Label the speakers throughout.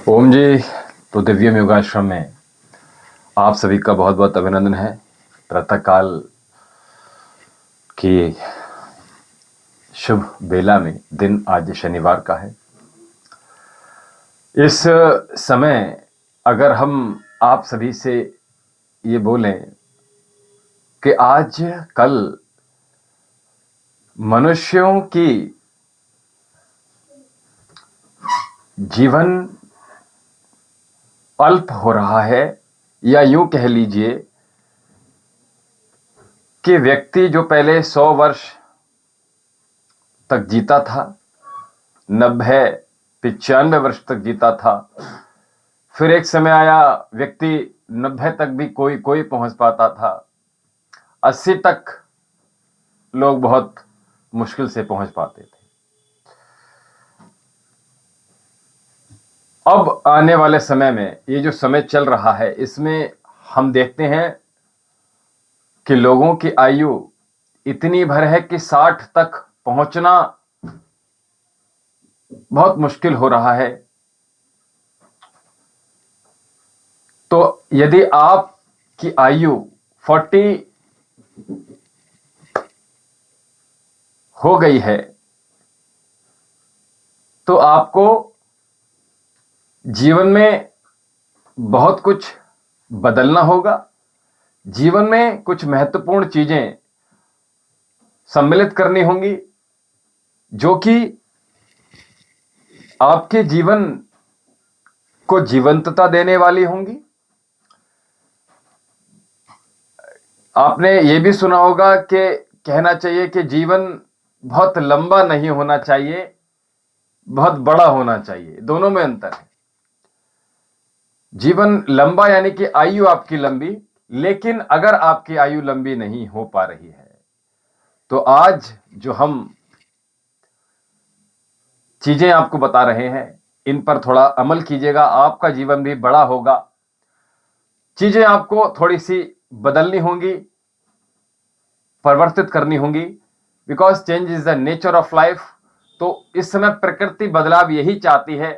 Speaker 1: ओम जी। तो दिव्यम योगाश्रम में आप सभी का बहुत बहुत अभिनंदन है। प्रातःकाल की शुभ बेला में, दिन आज शनिवार का है। इस समय अगर हम आप सभी से ये बोलें कि आज कल मनुष्यों की जीवन अल्प हो रहा है, या यूं कह लीजिए कि व्यक्ति जो पहले 100 वर्ष तक जीता था, 90 95 वर्ष तक जीता था, फिर एक समय आया व्यक्ति 90 तक भी कोई कोई पहुंच पाता था, 80 तक लोग बहुत मुश्किल से पहुंच पाते थे। अब आने वाले समय में, ये जो समय चल रहा है, इसमें हम देखते हैं कि लोगों की आयु इतनी भर है कि 60 तक पहुंचना बहुत मुश्किल हो रहा है। तो यदि आपकी आयु 40 हो गई है तो आपको जीवन में बहुत कुछ बदलना होगा। जीवन में कुछ महत्वपूर्ण चीजें सम्मिलित करनी होंगी जो कि आपके जीवन को जीवंतता देने वाली होंगी। आपने ये भी सुना होगा कि कहना चाहिए कि जीवन बहुत लंबा नहीं होना चाहिए, बहुत बड़ा होना चाहिए। दोनों में अंतर है। जीवन लंबा यानी कि आयु आपकी लंबी, लेकिन अगर आपकी आयु लंबी नहीं हो पा रही है तो आज जो हम चीजें आपको बता रहे हैं, इन पर थोड़ा अमल कीजिएगा, आपका जीवन भी बड़ा होगा। चीजें आपको थोड़ी सी बदलनी होंगी, परिवर्तित करनी होंगी, because change is the nature of life. तो इस समय प्रकृति बदलाव यही चाहती है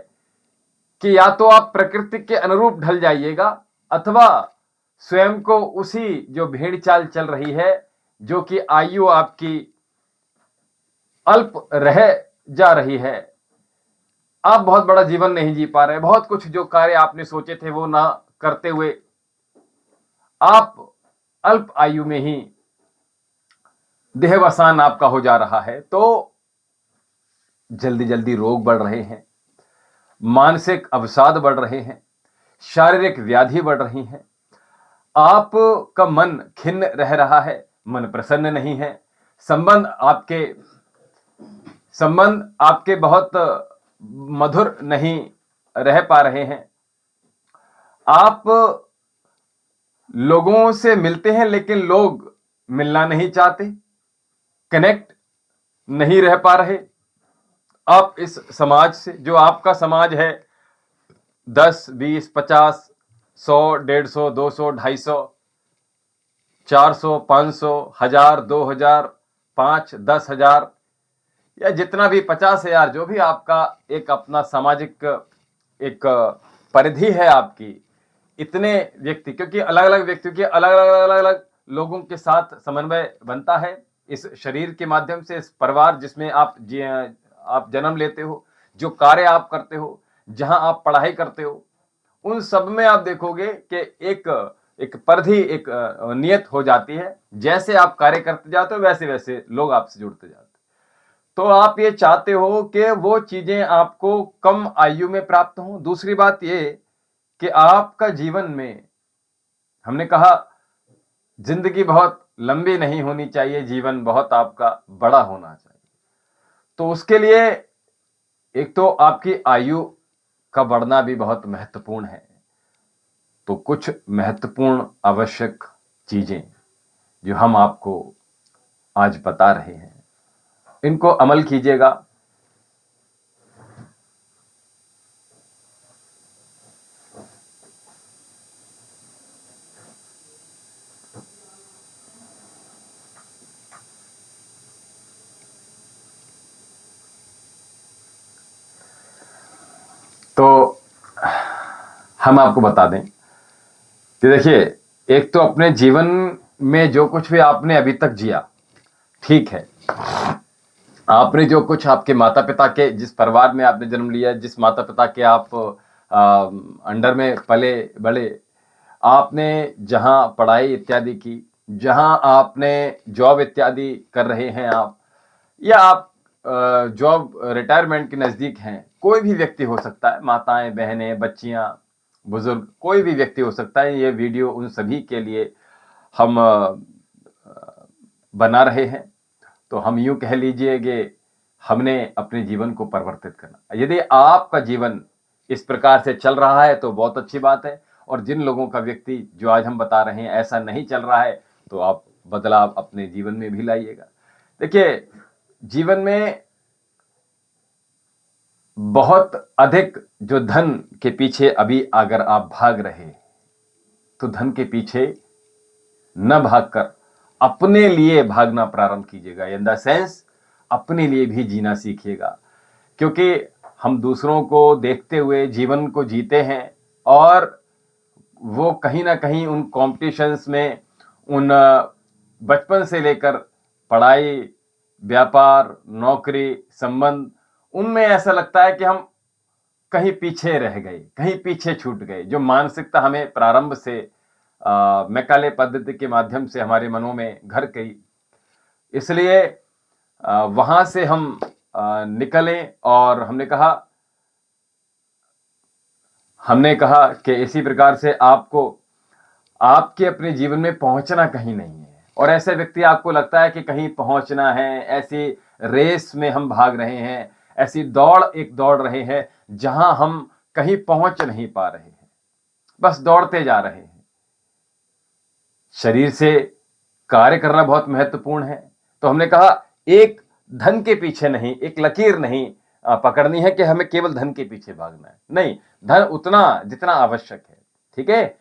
Speaker 1: कि या तो आप प्रकृति के अनुरूप ढल जाइएगा, अथवा स्वयं को उसी जो भेड़ चाल चल रही है, जो कि आयु आपकी अल्प रह जा रही है, आप बहुत बड़ा जीवन नहीं जी पा रहे, बहुत कुछ जो कार्य आपने सोचे थे वो ना करते हुए आप अल्प आयु में ही देहवसान आपका हो जा रहा है। तो जल्दी जल्दी रोग बढ़ रहे हैं, मानसिक अवसाद बढ़ रहे हैं, शारीरिक व्याधि बढ़ रही हैं, आपका मन खिन्न रह रहा है, मन प्रसन्न नहीं है, संबंध आपके बहुत मधुर नहीं रह पा रहे हैं। आप लोगों से मिलते हैं लेकिन लोग मिलना नहीं चाहते, कनेक्ट नहीं रह पा रहे। आप इस समाज से, जो आपका समाज है, 10 20 50 100 150 200 250 400 500 1000 2000 5 10,000 या जितना भी 50,000, जो भी आपका एक अपना सामाजिक एक परिधि है आपकी, इतने व्यक्ति, क्योंकि अलग अलग व्यक्तियों के अलग अलग अलग अलग लोगों के साथ समन्वय बनता है इस शरीर के माध्यम से। इस परिवार जिसमें आप जन्म लेते हो, जो कार्य आप करते हो, जहां आप पढ़ाई करते हो, उन सब में आप देखोगे कि एक एक परिधि, एक नियत हो जाती है। जैसे आप कार्य करते जाते हो वैसे वैसे लोग आपसे जुड़ते जाते हैं। तो आप ये चाहते हो कि वो चीजें आपको कम आयु में प्राप्त हों। दूसरी बात ये कि आपका जीवन में, हमने कहा जिंदगी बहुत लंबी नहीं होनी चाहिए, जीवन बहुत आपका बड़ा होना चाहिए। तो उसके लिए एक तो आपकी आयु का बढ़ना भी बहुत महत्वपूर्ण है। तो कुछ महत्वपूर्ण आवश्यक चीजें जो हम आपको आज बता रहे हैं, इनको अमल कीजिएगा। तो हम आपको बता दें कि देखिए, एक तो अपने जीवन में जो कुछ भी आपने अभी तक जिया, ठीक है, आपने जो कुछ आपके माता पिता के, जिस परिवार में आपने जन्म लिया, जिस माता पिता के आप अंडर में पले बड़े, आपने जहां पढ़ाई इत्यादि की, जहां आपने जॉब इत्यादि कर रहे हैं आप, या आप जॉब रिटायरमेंट के नजदीक हैं, कोई भी व्यक्ति हो सकता है, माताएं, बहनें, बच्चियां, बुजुर्ग, कोई भी व्यक्ति हो सकता है। ये वीडियो उन सभी के लिए हम बना रहे हैं। तो हम यूं कह लीजिए कि हमने अपने जीवन को परिवर्तित करना। यदि आपका जीवन इस प्रकार से चल रहा है तो बहुत अच्छी बात है, और जिन लोगों का व्यक्ति जो आज हम बता रहे हैं ऐसा नहीं चल रहा है, तो आप बदलाव अपने जीवन में भी लाइएगा। देखिए, जीवन में बहुत अधिक जो धन के पीछे अभी अगर आप भाग रहे, तो धन के पीछे न भागकर अपने लिए भागना प्रारंभ कीजिएगा। इन द सेंस, अपने लिए भी जीना सीखिएगा, क्योंकि हम दूसरों को देखते हुए जीवन को जीते हैं, और वो कहीं ना कहीं उन कॉम्पिटिशन्स में, उन बचपन से लेकर पढ़ाई, व्यापार, नौकरी, संबंध, उनमें ऐसा लगता है कि हम कहीं पीछे रह गए, कहीं पीछे छूट गए। जो मानसिकता हमें प्रारंभ से मैकाले पद्धति के माध्यम से हमारे मनों में घर गई, इसलिए वहां से हम निकले, और हमने कहा कि इसी प्रकार से आपको आपके अपने जीवन में पहुंचना कहीं नहीं है, और ऐसे व्यक्ति आपको लगता है कि कहीं पहुंचना है, ऐसी रेस में हम भाग रहे हैं, ऐसी दौड़ रहे हैं जहां हम कहीं पहुंच नहीं पा रहे हैं, बस दौड़ते जा रहे हैं। शरीर से कार्य करना बहुत महत्वपूर्ण है। तो हमने कहा, एक धन के पीछे नहीं, एक लकीर नहीं पकड़नी है कि हमें केवल धन के पीछे भागना है। नहीं, धन उतना जितना आवश्यक है, ठीक है,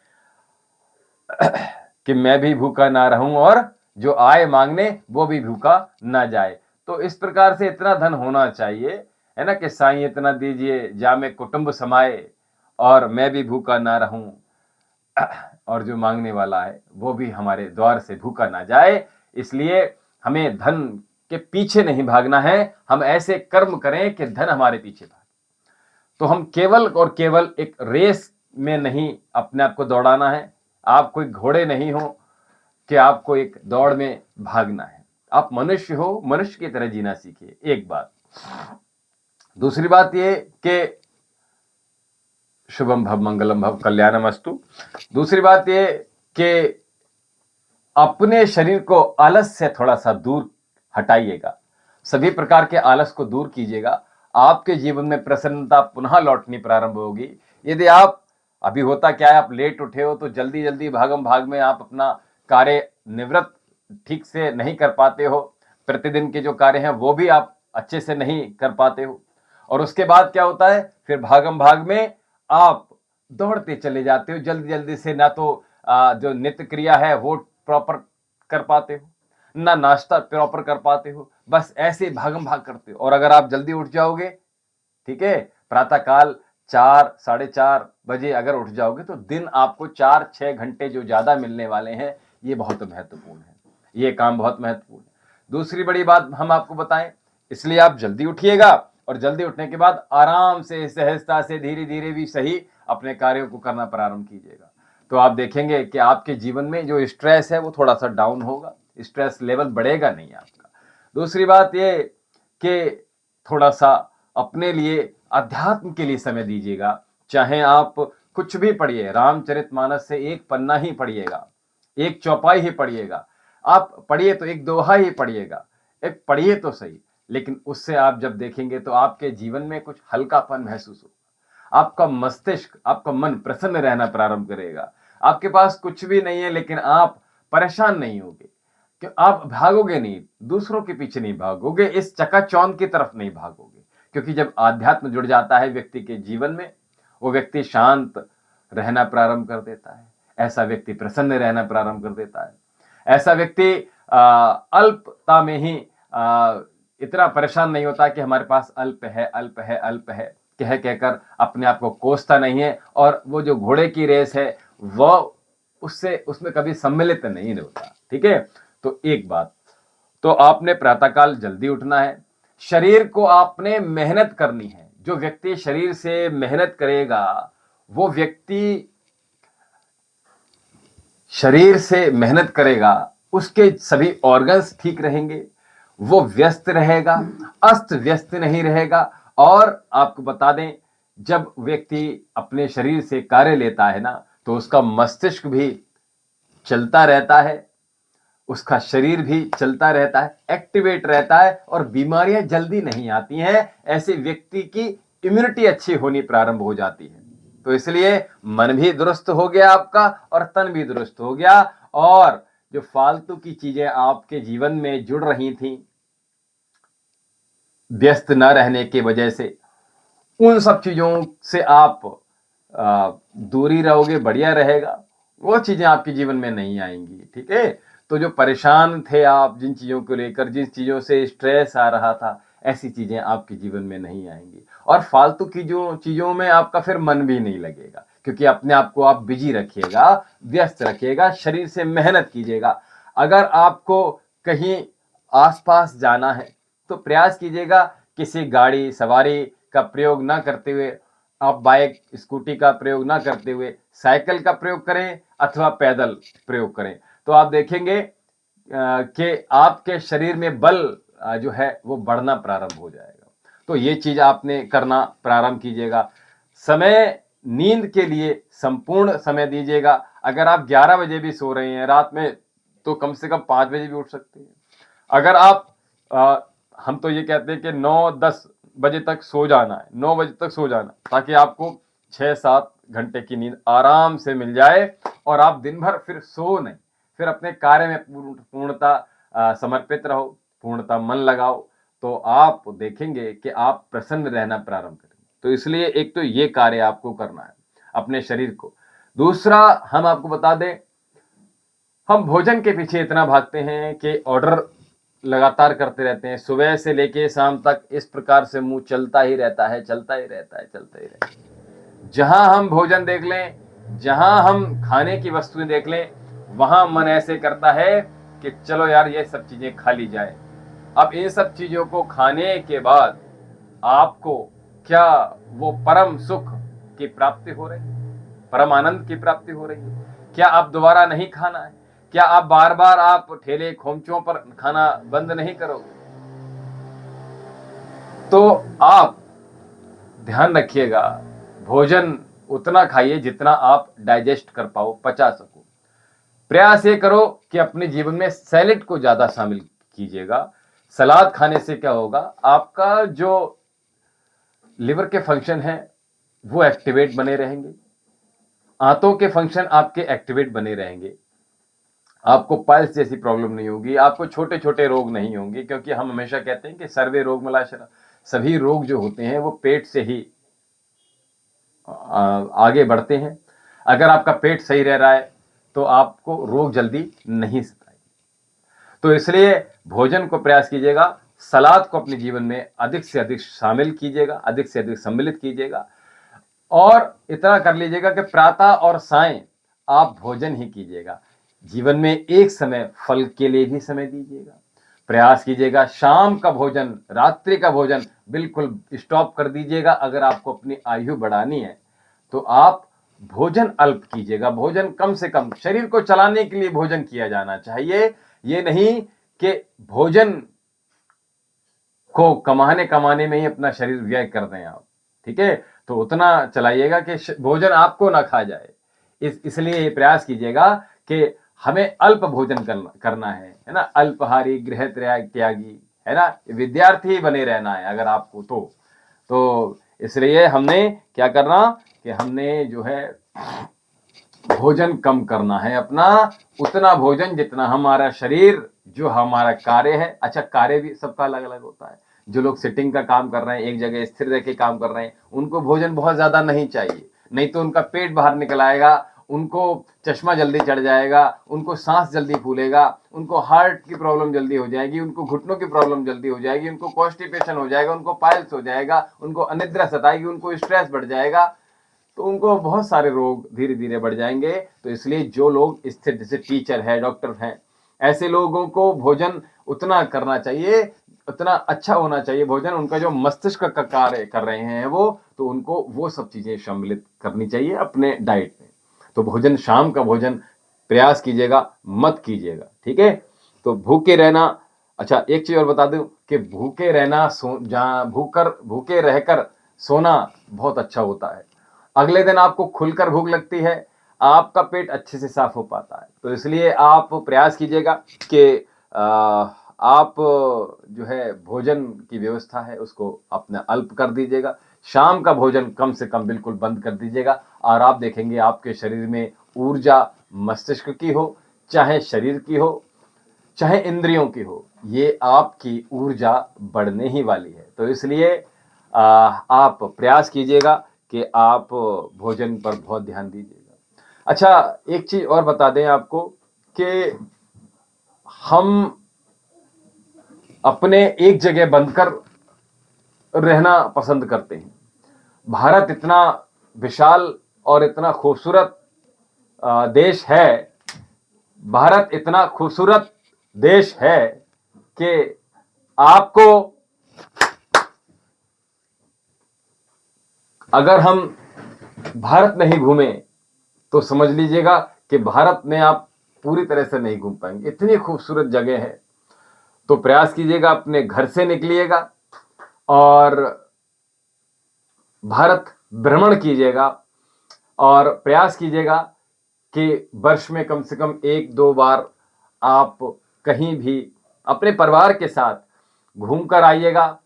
Speaker 1: कि मैं भी भूखा ना रहूं और जो आए मांगने वो भी भूखा ना जाए। तो इस प्रकार से इतना धन होना चाहिए, है ना, कि साईं इतना दीजिए जामे कुटुंब समाए, और मैं भी भूखा ना रहूं, और जो मांगने वाला है वो भी हमारे द्वार से भूखा ना जाए। इसलिए हमें धन के पीछे नहीं भागना है, हम ऐसे कर्म करें कि धन हमारे पीछे भागे। तो हम केवल और केवल एक रेस में नहीं अपने आप को दौड़ाना है। आप कोई घोड़े नहीं हो कि आपको एक दौड़ में भागना है। आप मनुष्य हो, मनुष्य की तरह जीना सीखिए, एक बात। दूसरी बात ये कि शुभम भव, मंगलम भव, कल्याणमस्तु। दूसरी बात ये कि अपने शरीर को आलस से थोड़ा सा दूर हटाइएगा, सभी प्रकार के आलस को दूर कीजिएगा। आपके जीवन में प्रसन्नता पुनः लौटनी प्रारंभ होगी। यदि आप, अभी होता क्या है, आप लेट उठे हो तो जल्दी जल्दी भागम भाग में आप अपना कार्य निवृत्त ठीक से नहीं कर पाते हो, प्रतिदिन के जो कार्य हैं वो भी आप अच्छे से नहीं कर पाते हो, और उसके बाद क्या होता है, फिर भागम भाग में आप दौड़ते चले जाते हो जल्दी जल्दी से, ना तो जो नित्य क्रिया है वो प्रॉपर कर पाते हो, ना नाश्ता प्रॉपर कर पाते हो, बस ऐसे भागम भाग करते हो। और अगर आप जल्दी उठ जाओगे, ठीक है, प्रातः काल 4, 4:30 बजे अगर उठ जाओगे, तो दिन आपको 4-6 घंटे जो ज्यादा मिलने वाले हैं, ये बहुत महत्वपूर्ण है, ये काम बहुत महत्वपूर्ण है। दूसरी बड़ी बात हम आपको बताएं, इसलिए आप जल्दी उठिएगा, और जल्दी उठने के बाद आराम से, सहजता से, धीरे धीरे भी सही, अपने कार्यों को करना प्रारंभ कीजिएगा। तो आप देखेंगे कि आपके जीवन में जो स्ट्रेस है वो थोड़ा सा डाउन होगा, स्ट्रेस लेवल बढ़ेगा नहीं आपका। दूसरी बात ये कि थोड़ा सा अपने लिए, अध्यात्म के लिए समय दीजिएगा। चाहे आप कुछ भी पढ़िए, रामचरितमानस से एक पन्ना ही पढ़िएगा, एक चौपाई ही पढ़िएगा, आप पढ़िए तो एक दोहा ही पढ़िएगा, एक पढ़िए तो सही, लेकिन उससे आप जब देखेंगे तो आपके जीवन में कुछ हल्कापन महसूस होगा, आपका मस्तिष्क, आपका मन प्रसन्न रहना प्रारंभ करेगा। आपके पास कुछ भी नहीं है, लेकिन आप परेशान नहीं होगे, कि आप भागोगे नहीं, दूसरों के पीछे नहीं भागोगे, इस चकाचौंध की तरफ नहीं भागोगे, क्योंकि जब आध्यात्म जुड़ जाता है व्यक्ति के जीवन में, वो व्यक्ति शांत रहना प्रारंभ कर देता है, ऐसा व्यक्ति प्रसन्न रहना प्रारंभ कर देता है, ऐसा व्यक्ति अल्पता में ही इतना परेशान नहीं होता कि हमारे पास अल्प है, अल्प है, अल्प है। कह कहकर अपने आप को कोसता नहीं है, और वो जो घोड़े की रेस है वो उसमें कभी सम्मिलित नहीं होता। ठीक है, तो एक बात तो आपने प्रातःकाल जल्दी उठना है, शरीर को आपने मेहनत करनी है। जो व्यक्ति शरीर से मेहनत करेगा, वो व्यक्ति शरीर से मेहनत करेगा, उसके सभी ऑर्गन्स ठीक रहेंगे, वो व्यस्त रहेगा, अस्त व्यस्त नहीं रहेगा। और आपको बता दें, जब व्यक्ति अपने शरीर से कार्य लेता है ना, तो उसका मस्तिष्क भी चलता रहता है, उसका शरीर भी चलता रहता है, एक्टिवेट रहता है, और बीमारियां जल्दी नहीं आती हैं। ऐसे व्यक्ति की इम्यूनिटी अच्छी होनी प्रारंभ हो जाती है। तो इसलिए मन भी दुरुस्त हो गया आपका, और तन भी दुरुस्त हो गया। और जो फालतू की चीजें आपके जीवन में जुड़ रही थी व्यस्त न रहने की वजह से, उन सब चीजों से आप दूरी रहोगे, बढ़िया रहेगा। वो चीजें आपके जीवन में नहीं आएंगी। ठीक है, तो जो परेशान थे आप जिन चीजों को लेकर, जिन चीजों से स्ट्रेस आ रहा था, ऐसी चीजें आपके जीवन में नहीं आएंगी। और फालतू की जो चीजों में आपका फिर मन भी नहीं लगेगा, क्योंकि अपने आप को आप बिजी रखिएगा, व्यस्त रखिएगा, शरीर से मेहनत कीजिएगा। अगर आपको कहीं आसपास जाना है तो प्रयास कीजिएगा किसी गाड़ी सवारी का प्रयोग ना करते हुए, आप बाइक स्कूटी का प्रयोग ना करते हुए साइकिल का प्रयोग करें अथवा पैदल प्रयोग करें। तो आप देखेंगे कि आपके शरीर में बल जो है वो बढ़ना प्रारंभ हो जाएगा। तो ये चीज आपने करना प्रारंभ कीजिएगा। समय, नींद के लिए संपूर्ण समय दीजिएगा। अगर आप 11 बजे भी सो रहे हैं रात में, तो कम से कम 5 बजे भी उठ सकते हैं। अगर आप हम तो ये कहते हैं कि 9-10 बजे तक सो जाना है, 9 बजे तक सो जाना, ताकि आपको 6-7 घंटे की नींद आराम से मिल जाए, और आप दिन भर फिर सो नहीं, फिर अपने कार्य में पूर्णता समर्पित रहो, पूर्णता मन लगाओ। तो आप देखेंगे कि आप प्रसन्न रहना प्रारंभ करेंगे। तो इसलिए एक तो ये कार्य आपको करना है अपने शरीर को। दूसरा, हम आपको बता दें, हम भोजन के पीछे इतना भागते हैं कि ऑर्डर लगातार करते रहते हैं, सुबह से लेके शाम तक इस प्रकार से मुंह चलता ही रहता है, चलता ही रहता है, चलता ही रहता है। जहां हम भोजन देख लें, जहां हम खाने की वस्तुएं देख लें, वहां मन ऐसे करता है कि चलो यार ये सब चीजें खा ली जाए। अब इन सब चीजों को खाने के बाद आपको क्या वो परम सुख की प्राप्ति हो रही है, परम आनंद की प्राप्ति हो रही है? क्या आप दोबारा नहीं खाना है? क्या आप बार बार आप ठेले खोमचों पर खाना बंद नहीं करोगे? तो आप ध्यान रखिएगा, भोजन उतना खाइए जितना आप डाइजेस्ट कर पाओ, पचा सको। प्रयास ये करो कि अपने जीवन में सैलेड को ज्यादा शामिल कीजिएगा। सलाद खाने से क्या होगा, आपका जो लिवर के फंक्शन है वो एक्टिवेट बने रहेंगे, आंतों के फंक्शन आपके एक्टिवेट बने रहेंगे, आपको पाइल्स जैसी प्रॉब्लम नहीं होगी, आपको छोटे छोटे रोग नहीं होंगे। क्योंकि हम हमेशा कहते हैं कि सर्वे रोग मलाशरा, सभी रोग जो होते हैं वो पेट से ही आगे बढ़ते हैं। अगर आपका पेट सही रह रहा है तो आपको रोग जल्दी नहीं सताएंगे। तो इसलिए भोजन को प्रयास कीजिएगा, सलाद को अपने जीवन में अधिक से अधिक शामिल कीजिएगा, अधिक से अधिक सम्मिलित कीजिएगा। और इतना कर लीजिएगा कि प्रातः और सायं आप भोजन ही कीजिएगा। जीवन में एक समय फल के लिए भी समय दीजिएगा। प्रयास कीजिएगा शाम का भोजन, रात्रि का भोजन बिल्कुल स्टॉप कर दीजिएगा। अगर आपको अपनी आयु बढ़ानी है तो आप भोजन अल्प कीजिएगा, भोजन कम से कम। शरीर को चलाने के लिए भोजन किया जाना चाहिए, ये नहीं कि भोजन को कमाने में ही अपना शरीर व्यय कर दें आप। ठीक है, तो उतना चलाइएगा कि भोजन आपको ना खा जाए। इसलिए ये प्रयास कीजिएगा कि हमें अल्प भोजन करना है ना, अल्पहारी गृह त्यागी, है ना, विद्यार्थी बने रहना है अगर आपको। तो इसलिए हमने क्या करना कि हमने जो है भोजन कम करना है अपना, उतना भोजन जितना हमारा शरीर, जो हमारा कार्य है। अच्छा, कार्य भी सबका अलग अलग होता है। जो लोग सिटिंग का काम कर रहे हैं, एक जगह स्थिर रह के काम कर रहे हैं, उनको भोजन बहुत ज्यादा नहीं चाहिए, नहीं तो उनका पेट बाहर निकल आएगा उनको चश्मा जल्दी चढ़ जाएगा, उनको सांस जल्दी फूलेगा, उनको हार्ट की प्रॉब्लम जल्दी हो जाएगी, उनको घुटनों की प्रॉब्लम जल्दी हो जाएगी, उनको कॉन्स्टिपेशन हो जाएगा, उनको पाइल्स हो जाएगा, उनको अनिद्रा सताएगी, उनको स्ट्रेस बढ़ जाएगा, तो उनको बहुत सारे रोग धीरे धीरे बढ़ जाएंगे। तो इसलिए जो लोग स्थिर, जैसे टीचर है, डॉक्टर हैं, ऐसे लोगों को भोजन उतना करना चाहिए, उतना अच्छा होना चाहिए भोजन, उनका जो मस्तिष्क का कार्य कर रहे हैं वो, तो उनको वो सब चीजें सम्मिलित करनी चाहिए अपने डाइट में। तो भोजन, शाम का भोजन प्रयास कीजिएगा, मत कीजिएगा, ठीक है। तो भूखे रहना, अच्छा एक चीज और बता दूं कि भूखे रहना, जहां भूखे रहकर सोना बहुत अच्छा होता है। अगले दिन आपको खुलकर भूख लगती है, आपका पेट अच्छे से साफ हो पाता है। तो इसलिए आप प्रयास कीजिएगा कि आप जो है भोजन की व्यवस्था है उसको अपना अल्प कर दीजिएगा, शाम का भोजन कम से कम बिल्कुल बंद कर दीजिएगा, और आप देखेंगे आपके शरीर में ऊर्जा, मस्तिष्क की हो, चाहे शरीर की हो, चाहे इंद्रियों की हो, ये आपकी ऊर्जा बढ़ने ही वाली है। तो इसलिए आप प्रयास कीजिएगा कि आप भोजन पर बहुत ध्यान दीजिएगा। अच्छा एक चीज और बता दें आपको कि हम अपने एक जगह बंधकर रहना पसंद करते हैं। भारत इतना विशाल और इतना खूबसूरत देश है, भारत इतना खूबसूरत देश है कि आपको, अगर हम भारत नहीं घूमे तो समझ लीजिएगा कि भारत में आप पूरी तरह से नहीं घूम पाएंगे, इतनी खूबसूरत जगह है। तो प्रयास कीजिएगा, अपने घर से निकलिएगा और भारत भ्रमण कीजिएगा, और प्रयास कीजिएगा कि वर्ष में कम से कम 1-2 बार आप कहीं भी अपने परिवार के साथ घूम कर आइएगा,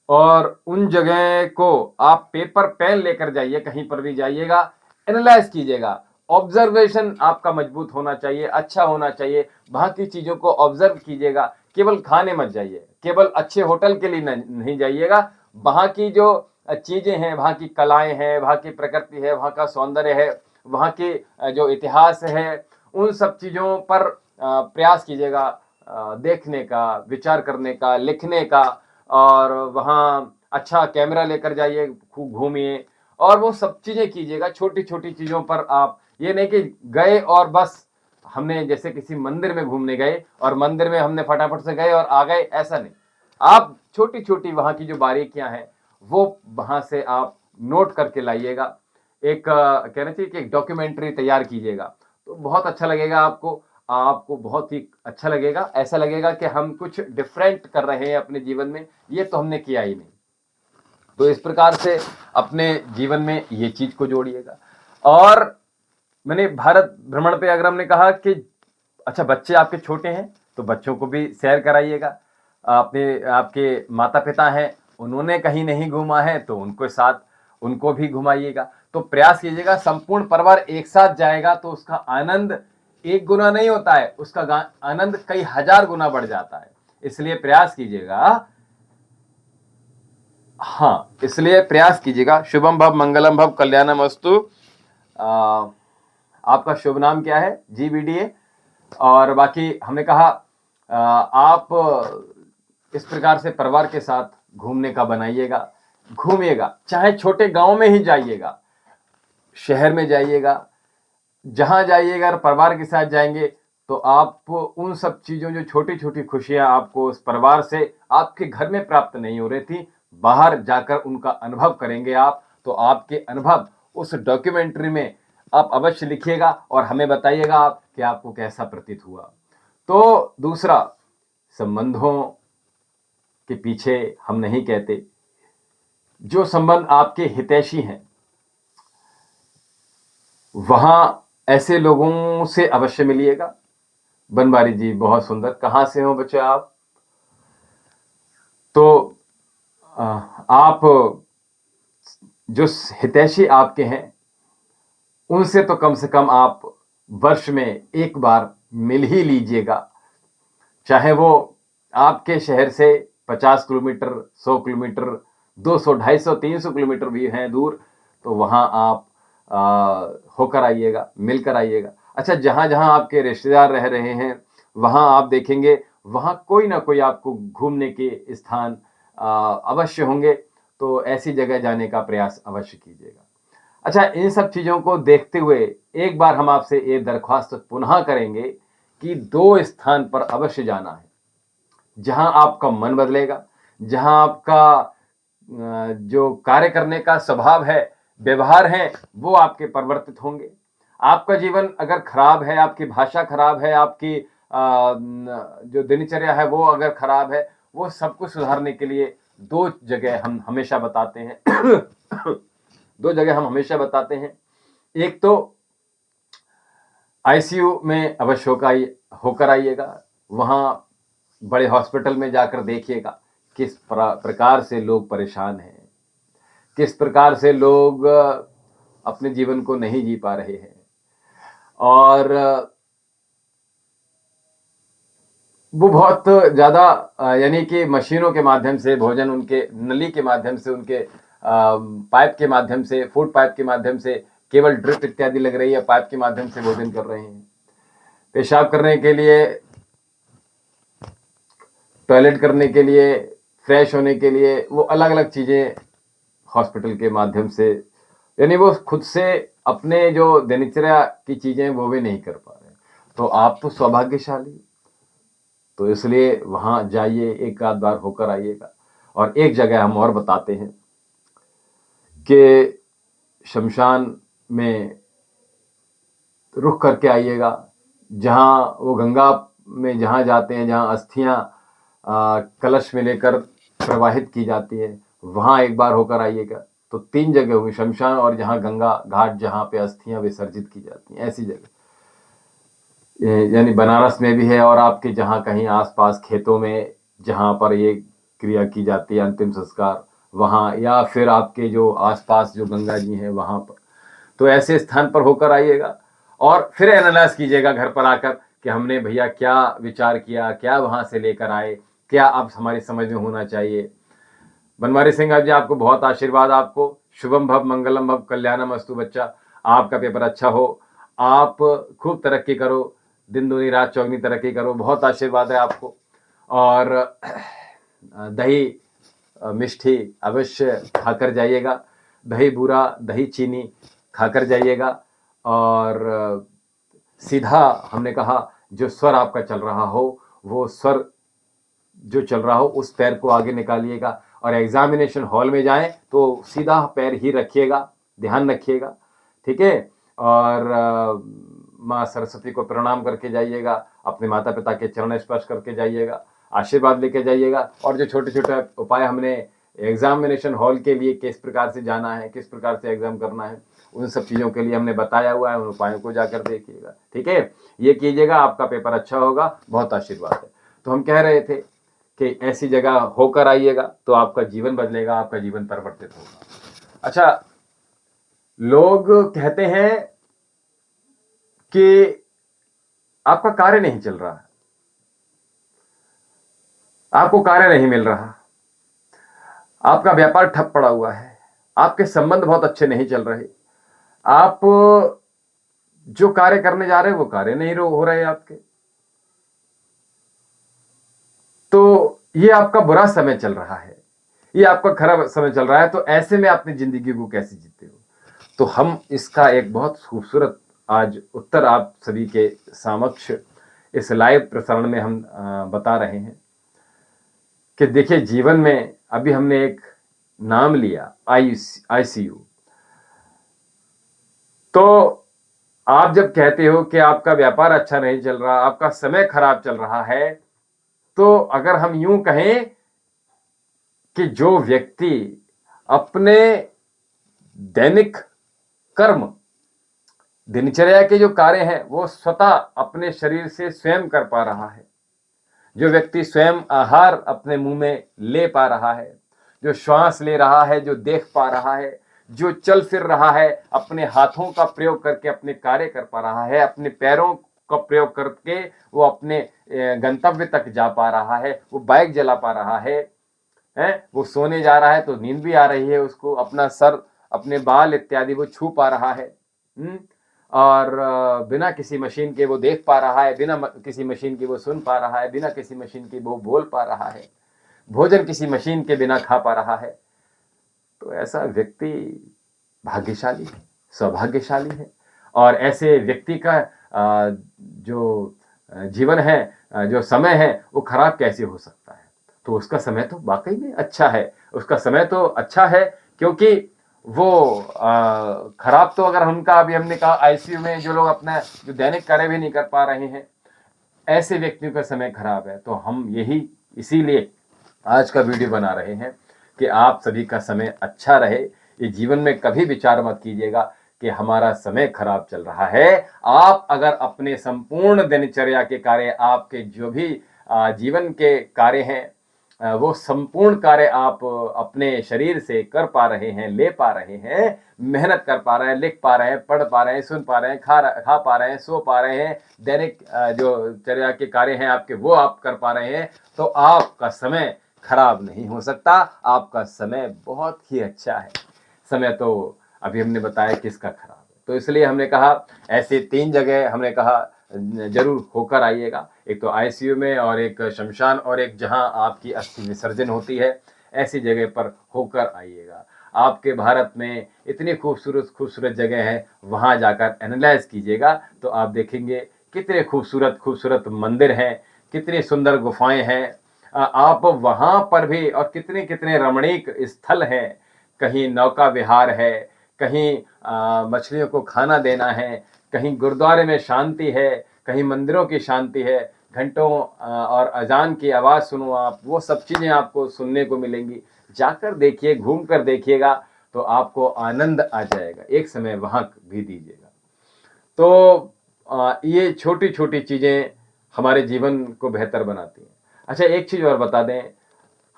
Speaker 1: और उन जगह को आप पेपर पेन लेकर जाइए, कहीं पर भी जाइएगा, एनालाइज कीजिएगा। ऑब्जर्वेशन आपका मजबूत होना चाहिए, अच्छा होना चाहिए, वहां की चीजों को ऑब्जर्व कीजिएगा। केवल खाने मत जाइए, केवल अच्छे होटल के लिए नहीं जाइएगा, वहां की जो चीजें हैं, वहां की कलाएं हैं, वहां की प्रकृति है, वहां का सौंदर्य है, वहां के जो इतिहास है, उन सब चीजों पर प्रयास कीजिएगा देखने का, विचार करने का, लिखने का, और वहां अच्छा कैमरा लेकर जाइए, खूब घूमिए, और वो सब चीजें कीजिएगा। छोटी छोटी चीजों पर आप, ये नहीं कि गए और बस हमने जैसे किसी मंदिर में घूमने गए और मंदिर में हमने फटाफट से गए और आ गए, ऐसा नहीं। आप छोटी छोटी वहां की जो बारीकियां हैं वो वहां से आप नोट करके लाइएगा, एक कहना चाहिए कि एक डॉक्यूमेंट्री तैयार कीजिएगा, तो बहुत अच्छा लगेगा आपको। आपको बहुत ही अच्छा लगेगा, ऐसा लगेगा कि हम कुछ डिफरेंट कर रहे हैं अपने जीवन में, ये तो हमने किया ही नहीं। तो इस प्रकार से अपने जीवन में ये चीज को जोड़िएगा। और मैंने भारत भ्रमण पे अगर हमने कहा कि अच्छा बच्चे आपके छोटे हैं तो बच्चों को भी सैर कराइएगा, अपने आपके माता पिता हैं उन्होंने कहीं नहीं घूमा है तो उनको साथ, उनको भी घुमाइएगा। तो प्रयास कीजिएगा, संपूर्ण परिवार एक साथ जाएगा तो उसका आनंद 1 गुना नहीं होता है, उसका आनंद कई हजार गुना बढ़ जाता है। इसलिए प्रयास कीजिएगा, हाँ इसलिए प्रयास कीजिएगा। शुभम भव, मंगलम भव, कल्याणम अस्तु। आपका शुभ नाम क्या है? GBDA। और बाकी हमने कहा आप इस प्रकार से परिवार के साथ घूमने का बनाइएगा, घूमिएगा, चाहे छोटे गांव में ही जाइएगा, शहर में जाइएगा, जहां जाइएगा, अगर परिवार के साथ जाएंगे तो आप उन सब चीजों, जो छोटी छोटी खुशियां आपको उस परिवार से आपके घर में प्राप्त नहीं हो रही थी, बाहर जाकर उनका अनुभव करेंगे आप, तो आपके अनुभव उस डॉक्यूमेंट्री में आप अवश्य लिखिएगा और हमें बताइएगा आप कि आपको कैसा प्रतीत हुआ। तो दूसरा, संबंधों के पीछे हम नहीं कहते, जो संबंध आपके हितैषी हैं वहां ऐसे लोगों से अवश्य मिलिएगा। बनवारी जी बहुत सुंदर, कहां से हो बच्चे आप? तो आप जो हितैषी आपके हैं उनसे तो कम से कम आप वर्ष में 1 बार मिल ही लीजिएगा, चाहे वो आपके शहर से 50 किलोमीटर, 100 किलोमीटर, 200, 250, 300 किलोमीटर भी हैं दूर, तो वहां आप होकर आइएगा, मिलकर आइएगा। अच्छा, जहाँ जहाँ आपके रिश्तेदार रह रहे हैं वहाँ आप देखेंगे वहाँ कोई ना कोई आपको घूमने के स्थान अवश्य होंगे, तो ऐसी जगह जाने का प्रयास अवश्य कीजिएगा। अच्छा, इन सब चीज़ों को देखते हुए एक बार हम आपसे ये दरख्वास्त पुनः करेंगे कि 2 स्थान पर अवश्य जाना है, जहाँ आपका मन बदलेगा, जहाँ आपका जो कार्य करने का स्वभाव है, व्यवहार है, वो आपके परिवर्तित होंगे। आपका जीवन अगर खराब है, आपकी भाषा खराब है, आपकी जो दिनचर्या है वो अगर खराब है, वो सब कुछ सुधारने के लिए 2 जगह हम हमेशा बताते हैं। 2 जगह हम हमेशा बताते हैं। एक तो आईसीयू में अवश्य होकर आइएगा, वहाँ बड़े हॉस्पिटल में जाकर देखिएगा किस प्रकार से लोग परेशान हैं, किस प्रकार से लोग अपने जीवन को नहीं जी पा रहे हैं, और वो बहुत ज़्यादा यानी कि मशीनों के माध्यम से भोजन, उनके नली के माध्यम से, उनके पाइप के माध्यम से, फूड पाइप के माध्यम से, केवल ड्रिप इत्यादि लग रही है, पाइप के माध्यम से भोजन कर रहे हैं। पेशाब करने के लिए, टॉयलेट करने के लिए, फ्रेश होने के लिए वो अलग अलग चीज़ें हॉस्पिटल के माध्यम से, यानी वो खुद से अपने जो दिनचर्या की चीज़ें वो भी नहीं कर पा रहे। तो आप तो सौभाग्यशाली, तो इसलिए वहाँ जाइए, एक आध बार होकर आइएगा। और एक जगह हम और बताते हैं कि शमशान में रुक करके आइएगा, जहाँ वो गंगा में जहाँ जाते हैं, जहाँ अस्थियाँ कलश में लेकर प्रवाहित की जाती है, वहाँ एक बार होकर आइएगा। तो 3 जगह हुई, शमशान और जहाँ गंगा घाट जहाँ पे अस्थियाँ विसर्जित की जाती हैं, ऐसी जगह यानी बनारस में भी है, और आपके जहाँ कहीं आसपास खेतों में जहाँ पर ये क्रिया की जाती है अंतिम संस्कार, वहाँ, या फिर आपके जो आसपास जो गंगा जी हैं वहाँ पर। तो ऐसे स्थान पर होकर आइएगा और फिर एनालाइज कीजिएगा घर पर आकर कि हमने भैया क्या विचार किया, क्या वहाँ से लेकर आए, क्या अब हमारी समझ में होना चाहिए। बनवारी सिंह जी, आपको बहुत आशीर्वाद, आपको शुभम भव, मंगलम भव, कल्याणम अस्तु बच्चा। आपका पेपर अच्छा हो, आप खूब तरक्की करो, दिन दूनी रात चौगनी तरक्की करो, बहुत आशीर्वाद है आपको। और दही मिष्ठी अवश्य खाकर जाइएगा, दही बूरा, दही चीनी खाकर जाइएगा। और सीधा हमने कहा जो स्वर आपका चल रहा हो, वो स्वर जो चल रहा हो उस पैर को आगे निकालिएगा, और एग्जामिनेशन हॉल में जाएं तो सीधा पैर ही रखिएगा, ध्यान रखिएगा, ठीक है। और माँ सरस्वती को प्रणाम करके जाइएगा, अपने माता पिता के चरण स्पर्श करके जाइएगा, आशीर्वाद लेके जाइएगा। और जो छोटे छोटे उपाय हमने एग्जामिनेशन हॉल के लिए किस प्रकार से जाना है, किस प्रकार से एग्जाम करना है, उन सब चीज़ों के लिए हमने बताया हुआ है, उन उपायों को जाकर देखिएगा, ठीक है। ये कीजिएगा, आपका पेपर अच्छा होगा, बहुत आशीर्वाद है। तो हम कह रहे थे कि ऐसी जगह होकर आइएगा तो आपका जीवन बदलेगा, आपका जीवन परिवर्तित होगा। अच्छा, लोग कहते हैं कि आपका कार्य नहीं चल रहा है, आपको कार्य नहीं मिल रहा, आपका व्यापार ठप पड़ा हुआ है, आपके संबंध बहुत अच्छे नहीं चल रहे, आप जो कार्य करने जा रहे हैं वो कार्य नहीं हो रहे आपके, तो ये आपका बुरा समय चल रहा है, ये आपका खराब समय चल रहा है। तो ऐसे में अपनी जिंदगी को कैसे जीते हो? तो हम इसका एक बहुत खूबसूरत आज उत्तर आप सभी के समक्ष इस लाइव प्रसारण में हम बता रहे हैं कि देखिए, जीवन में अभी हमने एक नाम लिया आईसीयू। तो आप जब कहते हो कि आपका व्यापार अच्छा नहीं चल रहा, आपका समय खराब चल रहा है, तो अगर हम यूं कहें कि जो व्यक्ति अपने दैनिक कर्म, दिनचर्या के जो कार्य हैं वो स्वतः अपने शरीर से स्वयं कर पा रहा है, जो व्यक्ति स्वयं आहार अपने मुंह में ले पा रहा है, जो श्वास ले रहा है, जो देख पा रहा है, जो चल फिर रहा है, अपने हाथों का प्रयोग करके अपने कार्य कर पा रहा है, अपने पैरों का प्रयोग करके वो अपने गंतव्य तक जा पा रहा है, वो बाइक जला पा रहा है, वो सोने जा रहा है तो नींद भी आ रही है उसको, अपना सर अपने बाल इत्यादि वो छू पा रहा है, और बिना किसी मशीन के वो देख पा रहा है, बिना किसी मशीन के वो सुन पा रहा है, बिना किसी मशीन के वो बोल पा रहा है, भोजन किसी मशीन के बिना खा पा रहा है। तो ऐसा व्यक्ति भाग्यशाली है, सौभाग्यशाली है। और ऐसे व्यक्ति का जो जीवन है, जो समय है, वो खराब कैसे हो सकता है? तो उसका समय तो वाकई में अच्छा है, उसका समय तो अच्छा है, क्योंकि वो खराब तो अगर अभी हमने कहा आईसीयू में जो लोग अपना जो दैनिक कार्य भी नहीं कर पा रहे हैं, ऐसे व्यक्तियों का समय खराब है। तो हम इसीलिए आज का वीडियो बना रहे हैं कि आप सभी का समय अच्छा रहे। ये जीवन में कभी विचार मत कीजिएगा कि हमारा समय खराब चल रहा है। आप अगर अपने संपूर्ण दिनचर्या के कार्य, आपके जो भी जीवन के कार्य हैं, वो संपूर्ण कार्य आप अपने शरीर से कर पा रहे हैं, ले पा रहे हैं, मेहनत कर पा रहे हैं, लिख पा रहे हैं, पढ़ पा रहे हैं, सुन पा रहे हैं, खा पा रहे हैं, सो पा रहे हैं, दैनिक जो चर्या के कार्य हैं आपके वो आप कर पा रहे हैं, तो आपका समय खराब नहीं हो सकता। आपका समय बहुत ही अच्छा है। समय तो अभी हमने बताया किसका खराब है। तो इसलिए हमने कहा ऐसे 3 जगह हमने कहा जरूर होकर आइएगा। एक तो आईसीयू में, और एक शमशान, और एक जहां आपकी अस्थि विसर्जन होती है, ऐसी जगह पर होकर आइएगा। आपके भारत में इतनी खूबसूरत खूबसूरत जगह है, वहां जाकर एनालाइज कीजिएगा तो आप देखेंगे कितने खूबसूरत खूबसूरत मंदिर हैं, कितनी सुंदर गुफाएं हैं। आप वहां पर भी, और कितने कितने रमणीक स्थल हैं। कहीं नौका विहार है, कहीं मछलियों को खाना देना है, कहीं गुरुद्वारे में शांति है, कहीं मंदिरों की शांति है, घंटों और अजान की आवाज़ सुनो आप, वो सब चीज़ें आपको सुनने को मिलेंगी। जाकर देखिए, घूम कर देखिएगा तो आपको आनंद आ जाएगा। एक समय वहाँ भी दीजिएगा। तो ये छोटी छोटी चीज़ें हमारे जीवन को बेहतर बनाती हैं। अच्छा, एक चीज़ और बता दें,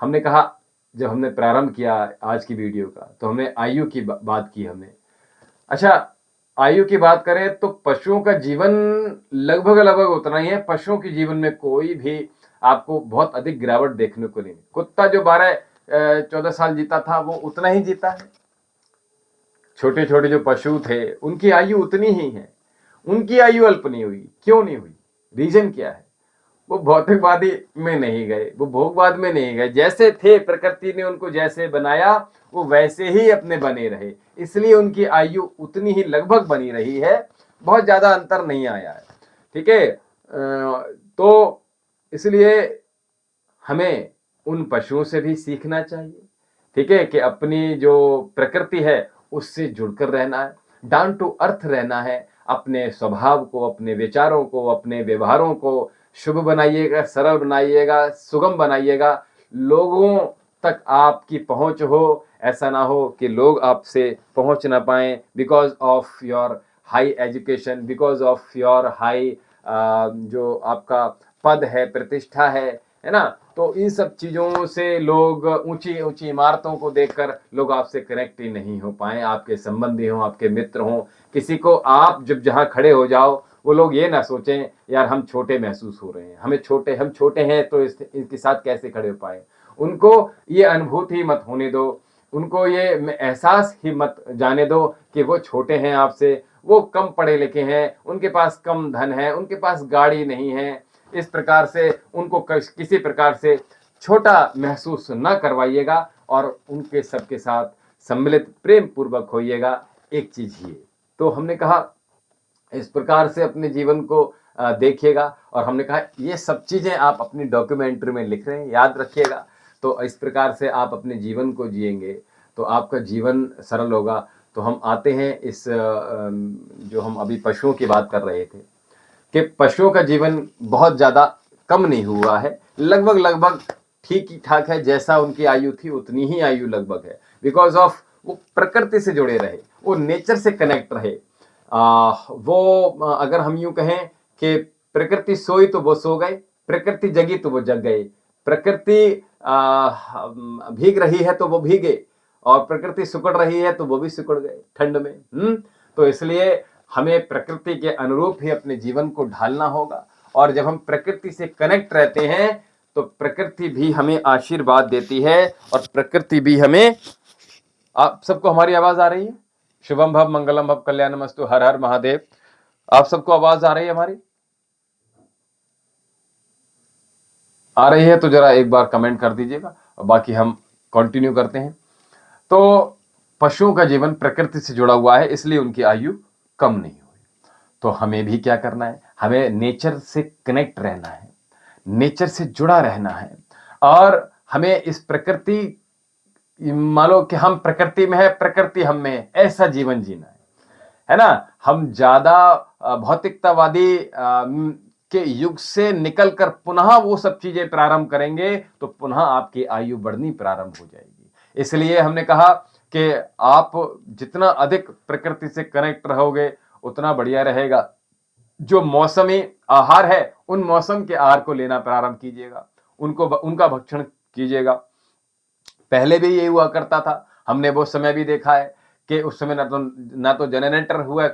Speaker 1: हमने कहा जब हमने प्रारंभ किया आज की वीडियो का, तो हमने आयु की बात की हमने। अच्छा, आयु की बात करें तो पशुओं का जीवन लगभग लगभग उतना ही है। पशुओं के जीवन में कोई भी आपको बहुत अधिक गिरावट देखने को नहीं। कुत्ता जो 12-14 साल जीता था, वो उतना ही जीता है। छोटे छोटे जो पशु थे, उनकी आयु उतनी ही है। उनकी आयु अल्प नहीं हुई। क्यों नहीं हुई? रीजन क्या है? वो भौतिकवादी में नहीं गए, वो भोगवाद में नहीं गए। जैसे थे, प्रकृति ने उनको जैसे बनाया, वो वैसे ही अपने बने रहे, इसलिए उनकी आयु उतनी ही लगभग बनी रही है। बहुत ज्यादा अंतर नहीं आया है। ठीक है। तो इसलिए हमें उन पशुओं से भी सीखना चाहिए। ठीक है, कि अपनी जो प्रकृति है उससे जुड़कर रहना है, डाउन टू अर्थ रहना है। अपने स्वभाव को, अपने विचारों को, अपने व्यवहारों को शुभ बनाइएगा, सरल बनाइएगा, सुगम बनाइएगा। लोगों तक आपकी पहुंच हो, ऐसा ना हो कि लोग आपसे पहुंच ना पाए because of your high education, because of your high जो आपका पद है, प्रतिष्ठा है ना। तो इन सब चीज़ों से लोग, ऊंची ऊंची इमारतों को देखकर लोग आपसे कनेक्ट ही नहीं हो पाए। आपके संबंधी हों, आपके मित्र हों, किसी को आप जब जहाँ खड़े हो जाओ, वो लोग ये ना सोचें यार हम छोटे महसूस हो रहे हैं, हम छोटे हैं तो इसके साथ कैसे खड़े हो पाए। उनको ये अनुभूति मत होने दो, उनको ये एहसास ही मत जाने दो कि वो छोटे हैं आपसे, वो कम पढ़े लिखे हैं, उनके पास कम धन है, उनके पास गाड़ी नहीं है। इस प्रकार से उनको किसी प्रकार से छोटा महसूस न करवाइएगा, और उनके सबके साथ सम्मिलित प्रेम पूर्वक होइएगा। एक चीज ही है। तो हमने कहा इस प्रकार से अपने जीवन को देखिएगा, और हमने कहा ये सब चीजें आप अपनी डॉक्यूमेंट्री में लिख रहे हैं, याद रखिएगा। तो इस प्रकार से आप अपने जीवन को जिएंगे तो आपका जीवन सरल होगा। तो हम आते हैं इस जो हम अभी पशुओं की बात कर रहे थे, कि पशुओं का जीवन बहुत ज़्यादा कम नहीं हुआ है, लगभग लगभग ठीक ही ठाक है। जैसा उनकी आयु थी उतनी ही आयु लगभग है, बिकॉज ऑफ वो प्रकृति से जुड़े रहे, वो नेचर से कनेक्ट रहे। वो अगर हम यूं कहें कि प्रकृति सोई तो वो सो गए, प्रकृति जगी तो वो जग गए, प्रकृति भीग रही है तो वो भीगे, और प्रकृति सिकुड़ रही है तो वो भी सिकुड़ गए ठंड में। तो इसलिए हमें प्रकृति के अनुरूप ही अपने जीवन को ढालना होगा। और जब हम प्रकृति से कनेक्ट रहते हैं तो प्रकृति भी हमें आशीर्वाद देती है, और प्रकृति भी हमें आप सबको हमारी आवाज आ रही है? शुभम भव मंगलम भव कल्याणमस्तु, हर हर महादेव। आप सबको आवाज आ रही है हमारी? आ रही है तो जरा एक बार कमेंट कर दीजिएगा, और बाकी हम कंटिन्यू करते हैं। तो पशुओं का जीवन प्रकृति से जुड़ा हुआ है, इसलिए उनकी आयु कम नहीं हुई। तो हमें भी क्या करना है? हमें नेचर से कनेक्ट रहना है, नेचर से जुड़ा रहना है, और हमें इस प्रकृति, मान लो कि हम प्रकृति में है, प्रकृति हम में है, ऐसा जीवन जीना है ना। हम ज्यादा भौतिकतावादी के युग से निकलकर पुनः वो सब चीजें प्रारंभ करेंगे तो पुनः आपकी आयु बढ़नी प्रारंभ हो जाएगी। इसलिए हमने कहा कि आप जितना अधिक प्रकृति से कनेक्ट रहोगे उतना बढ़िया रहेगा। जो मौसमी आहार है उन मौसम के आहार को लेना प्रारंभ कीजिएगा, उनका भक्षण कीजिएगा। पहले भी यही हुआ करता था, हमने वो समय भी देखा है कि उस समय ना तो जनरेटर हुआ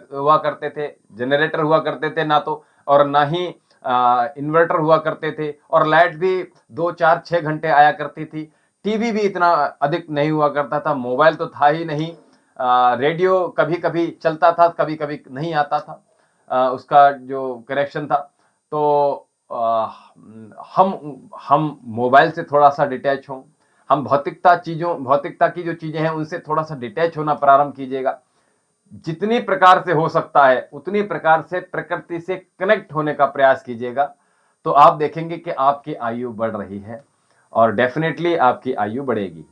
Speaker 1: करते थे ना तो, और ना ही इन्वर्टर हुआ करते थे, और लाइट भी 2 4 6 घंटे आया करती थी। टीवी भी इतना अधिक नहीं हुआ करता था, मोबाइल तो था ही नहीं, रेडियो कभी कभी चलता था, कभी कभी नहीं आता था उसका जो कनेक्शन था। तो हम मोबाइल से थोड़ा सा डिटैच हों, हम भौतिकता की जो चीजें हैं उनसे थोड़ा सा डिटैच होना प्रारंभ कीजिएगा। जितनी प्रकार से हो सकता है उतनी प्रकार से प्रकृति से कनेक्ट होने का प्रयास कीजिएगा, तो आप देखेंगे कि आपकी आयु बढ़ रही है, और डेफिनेटली आपकी आयु बढ़ेगी।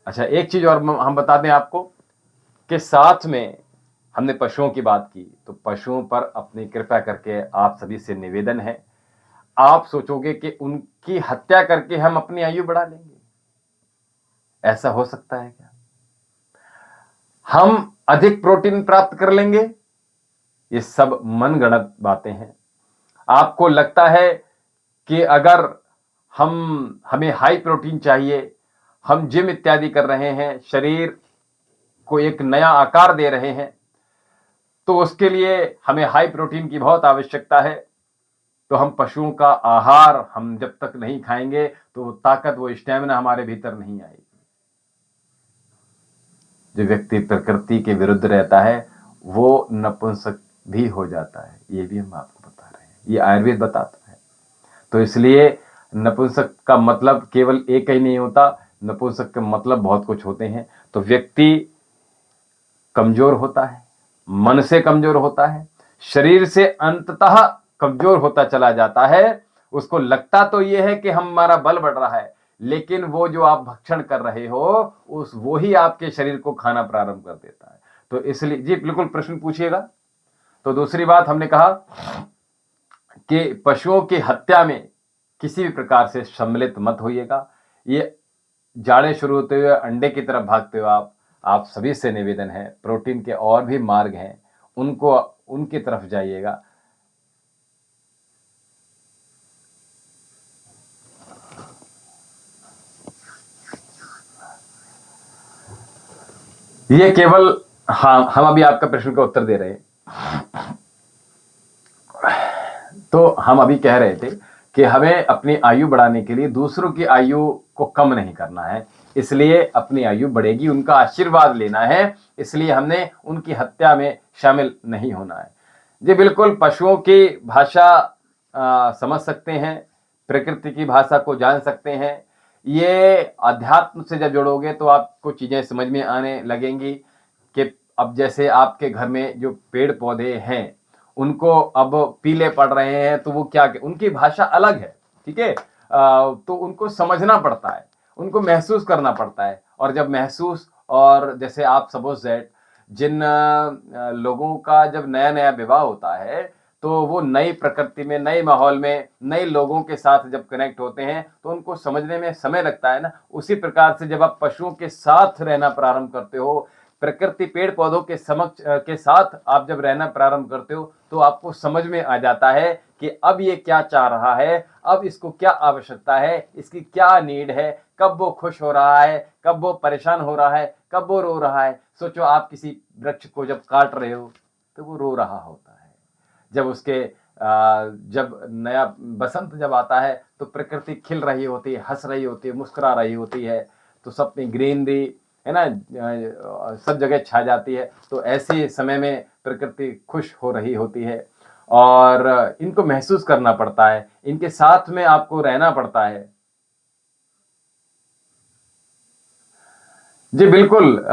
Speaker 1: अच्छा, एक चीज और हम बता दें आपको कि साथ में हमने पशुओं की बात की, तो पशुओं पर अपनी कृपा करके आप सभी से निवेदन है, आप सोचोगे कि उनकी हत्या करके हम अपनी आयु बढ़ा लेंगे, ऐसा हो सकता है क्या? हम अधिक प्रोटीन प्राप्त कर लेंगे, ये सब मनगढ़ंत बातें हैं। आपको लगता है कि अगर हमें हाई प्रोटीन चाहिए, हम जिम इत्यादि कर रहे हैं, शरीर को एक नया आकार दे रहे हैं, तो उसके लिए हमें हाई प्रोटीन की बहुत आवश्यकता है। तो हम पशुओं का आहार हम जब तक नहीं खाएंगे तो ताकत, वो स्टेमिना हमारे भीतर नहीं आएगी। जो व्यक्ति प्रकृति के विरुद्ध रहता है वो नपुंसक भी हो जाता है, ये भी हम आपको बता रहे हैं, ये आयुर्वेद बताता है। तो इसलिए नपुंसक का मतलब केवल एक ही नहीं होता, नपुंसक का मतलब बहुत कुछ होते हैं। तो व्यक्ति कमजोर होता है, मन से कमजोर होता है, शरीर से अंततः कमजोर होता चला जाता है। उसको लगता तो यह है कि हमारा बल बढ़ रहा है, लेकिन वो जो आप भक्षण कर रहे हो वो ही आपके शरीर को खाना प्रारंभ कर देता है। तो इसलिए जी बिल्कुल प्रश्न पूछिएगा। तो दूसरी बात हमने कहा कि पशुओं की हत्या में किसी भी प्रकार से सम्मिलित मत होइएगा। ये जाड़े शुरू होते हुए अंडे की तरफ भागते हुए आप सभी से निवेदन है, प्रोटीन के और भी मार्ग हैं, उनकी तरफ जाइएगा। ये केवल हम अभी आपका प्रश्न का उत्तर दे रहे हैं। तो हम अभी कह रहे थे कि हमें अपनी आयु बढ़ाने के लिए दूसरों की आयु को कम नहीं करना है, इसलिए अपनी आयु बढ़ेगी, उनका आशीर्वाद लेना है, इसलिए हमने उनकी हत्या में शामिल नहीं होना है। जी बिल्कुल, पशुओं की भाषा समझ सकते हैं, प्रकृति की भाषा को जान सकते हैं। ये अध्यात्म से जब जोड़ोगे तो आपको चीजें समझ में आने लगेंगी कि अब जैसे आपके घर में जो पेड़ पौधे हैं उनको अब पीले पड़ रहे हैं, तो वो क्या, उनकी भाषा अलग है, ठीक है। तो उनको समझना पड़ता है, उनको महसूस करना पड़ता है, और जब महसूस, और जैसे आप सपोज दैट जिन लोगों का जब नया नया विवाह होता है तो वो नई प्रकृति में, नए माहौल में, नए लोगों के साथ जब कनेक्ट होते हैं तो उनको समझने में समय लगता है ना। उसी प्रकार से जब आप पशुओं के साथ रहना प्रारंभ करते हो, प्रकृति पेड़ पौधों के के साथ आप जब रहना प्रारंभ करते हो तो आपको समझ में आ जाता है कि अब ये क्या चाह रहा है, अब इसको क्या आवश्यकता है, इसकी क्या नीड है, कब वो खुश हो रहा है, कब वो परेशान हो रहा है, कब वो रो रहा है। सोचो आप किसी वृक्ष को जब काट रहे हो तो वो रो रहा होता है, जब उसके जब नया बसंत जब आता है तो प्रकृति खिल रही होती है, हंस रही होती है, मुस्कुरा रही होती है, तो सब में ग्रीनरी है ना, सब जगह छा जाती है। तो ऐसे समय में प्रकृति खुश हो रही होती है और इनको महसूस करना पड़ता है, इनके साथ में आपको रहना पड़ता है। जी बिल्कुल।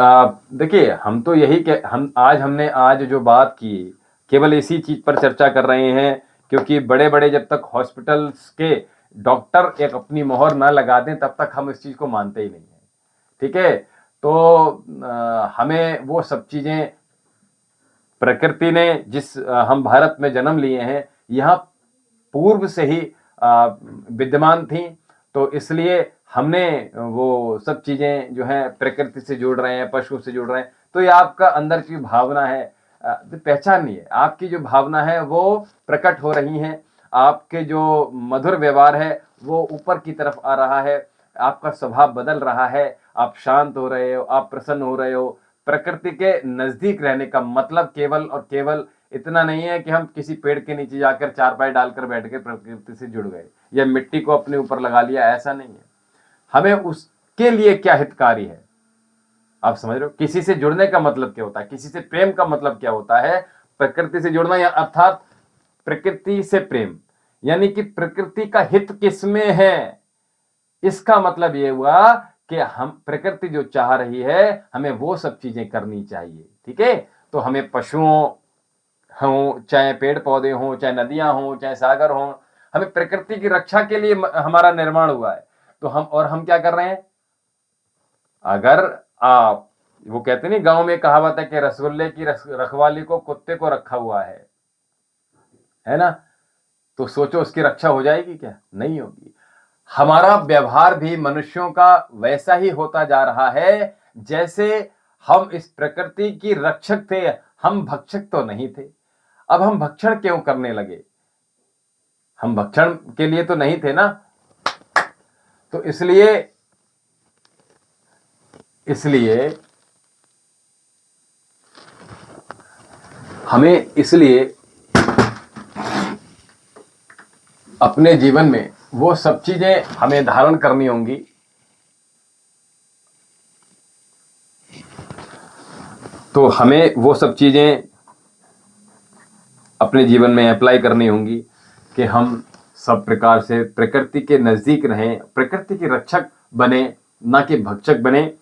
Speaker 1: देखिए, हम तो यही हमने आज जो बात की केवल इसी चीज पर चर्चा कर रहे हैं, क्योंकि बड़े बड़े जब तक हॉस्पिटल्स के डॉक्टर एक अपनी मोहर ना लगा दें तब तक हम इस चीज को मानते ही नहीं है। ठीक है, तो हमें वो सब चीजें प्रकृति ने हम भारत में जन्म लिए हैं, यहाँ पूर्व से ही विद्यमान थी। तो इसलिए हमने वो सब चीजें जो हैं प्रकृति से जुड़ रहे हैं, पशु से जुड़ रहे हैं। तो ये आपका अंदर की भावना है, पहचान नहीं है, आपकी जो भावना है वो प्रकट हो रही है। आपके जो मधुर व्यवहार है वो ऊपर की तरफ आ रहा है, आपका स्वभाव बदल रहा है, आप शांत हो रहे हो, आप प्रसन्न हो रहे हो। प्रकृति के नजदीक रहने का मतलब केवल और केवल इतना नहीं है कि हम किसी पेड़ के नीचे जाकर चारपाई डालकर बैठ के प्रकृति से जुड़ गए या मिट्टी को अपने ऊपर लगा लिया, ऐसा नहीं है। हमें उसके लिए क्या हितकारी है, आप समझ रहे हो? किसी से जुड़ने का मतलब क्या होता है, किसी से प्रेम का मतलब क्या होता है? प्रकृति से जुड़ना या अर्थात प्रकृति से प्रेम, यानी कि प्रकृति का हित किसमें है, इसका मतलब ये हुआ कि हम प्रकृति जो चाह रही है हमें वो सब चीजें करनी चाहिए। ठीक है, तो हमें पशुओं हों, चाहे पेड़ पौधे हों, चाहे नदियां हों, चाहे सागर हों, हमें प्रकृति की रक्षा के लिए हमारा निर्माण हुआ है। तो हम क्या कर रहे हैं? अगर आप, वो कहते नहीं गांव में कहावत है कि रसगुल्ले की रखवाली को कुत्ते को रखा हुआ है ना? तो सोचो उसकी रक्षा हो जाएगी क्या? नहीं होगी। हमारा व्यवहार भी मनुष्यों का वैसा ही होता जा रहा है जैसे हम इस प्रकृति की रक्षक थे, हम भक्षक तो नहीं थे। अब हम भक्षण क्यों करने लगे? हम भक्षण के लिए तो नहीं थे ना। तो इसलिए हमें अपने जीवन में वो सब चीजें हमें धारण करनी होंगी। तो हमें वो सब चीजें अपने जीवन में अप्लाई करनी होंगी कि हम सब प्रकार से प्रकृति के नजदीक रहें, प्रकृति के रक्षक बने, ना कि भक्षक बने।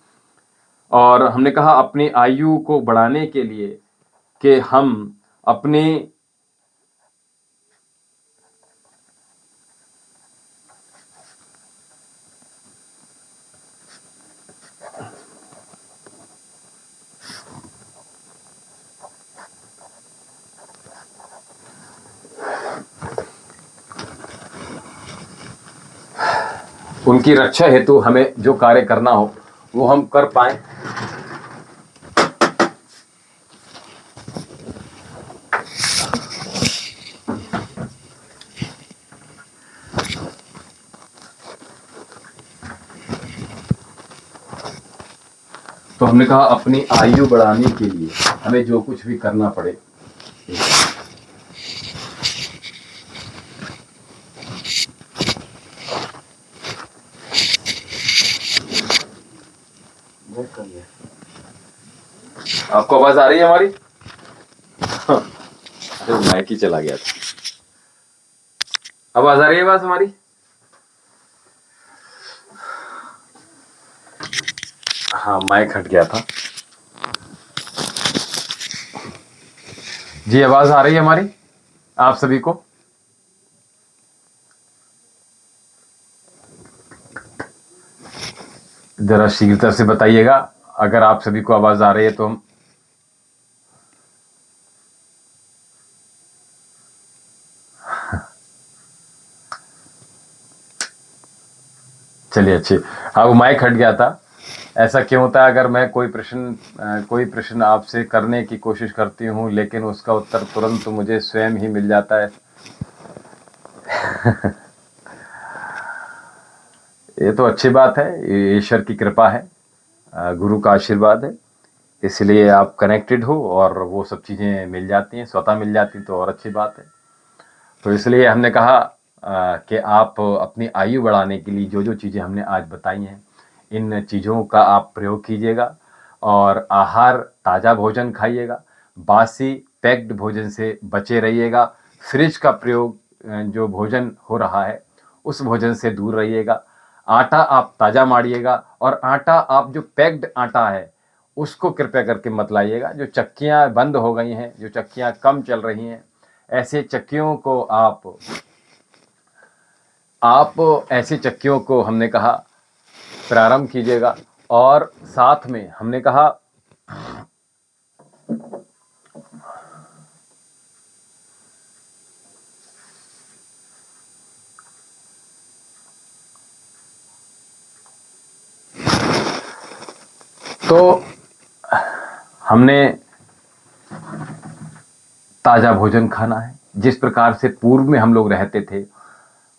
Speaker 1: और हमने कहा अपनी आयु को बढ़ाने के लिए कि हम अपने उनकी रक्षा हेतु हमें जो कार्य करना हो वो हम कर पाए। तो हमने कहा अपनी आयु बढ़ाने के लिए हमें जो कुछ भी करना पड़े, आपको आवाज आ रही है हमारी? अरे माइक ही चला गया था। आवाज आ रही है आवाज हमारी? हाँ, माइक हट गया था। जी आवाज आ रही है हमारी आप सभी को? जरा शीघ्रता से बताइएगा अगर आप सभी को आवाज आ रही है तो हम चलिए अच्छे। हाँ, वो माइक हट गया था। ऐसा क्यों होता है? अगर मैं कोई प्रश्न आपसे करने की कोशिश करती हूँ लेकिन उसका उत्तर तुरंत मुझे स्वयं ही मिल जाता है। ये तो अच्छी बात है, ये ईश्वर की कृपा है, गुरु का आशीर्वाद है, इसलिए आप कनेक्टेड हो और वो सब चीज़ें मिल जाती हैं, स्वतः मिल जाती, तो और अच्छी बात है। तो इसलिए हमने कहा कि आप अपनी आयु बढ़ाने के लिए जो जो चीज़ें हमने आज बताई हैं इन चीज़ों का आप प्रयोग कीजिएगा और आहार ताज़ा भोजन खाइएगा, बासी पैक्ड भोजन से बचे रहिएगा, फ्रिज का प्रयोग जो भोजन हो रहा है उस भोजन से दूर रहिएगा। आटा आप ताज़ा मारिएगा और आटा आप जो पैक्ड आटा है उसको कृपया करके मत लाइएगा। जो चक्कियाँ बंद हो गई हैं, जो चक्कियाँ कम चल रही हैं, ऐसे चक्कियों को आप ऐसी चक्कियों को हमने कहा प्रारंभ कीजिएगा। और साथ में हमने कहा तो हमने ताज़ा भोजन खाना है। जिस प्रकार से पूर्व में हम लोग रहते थे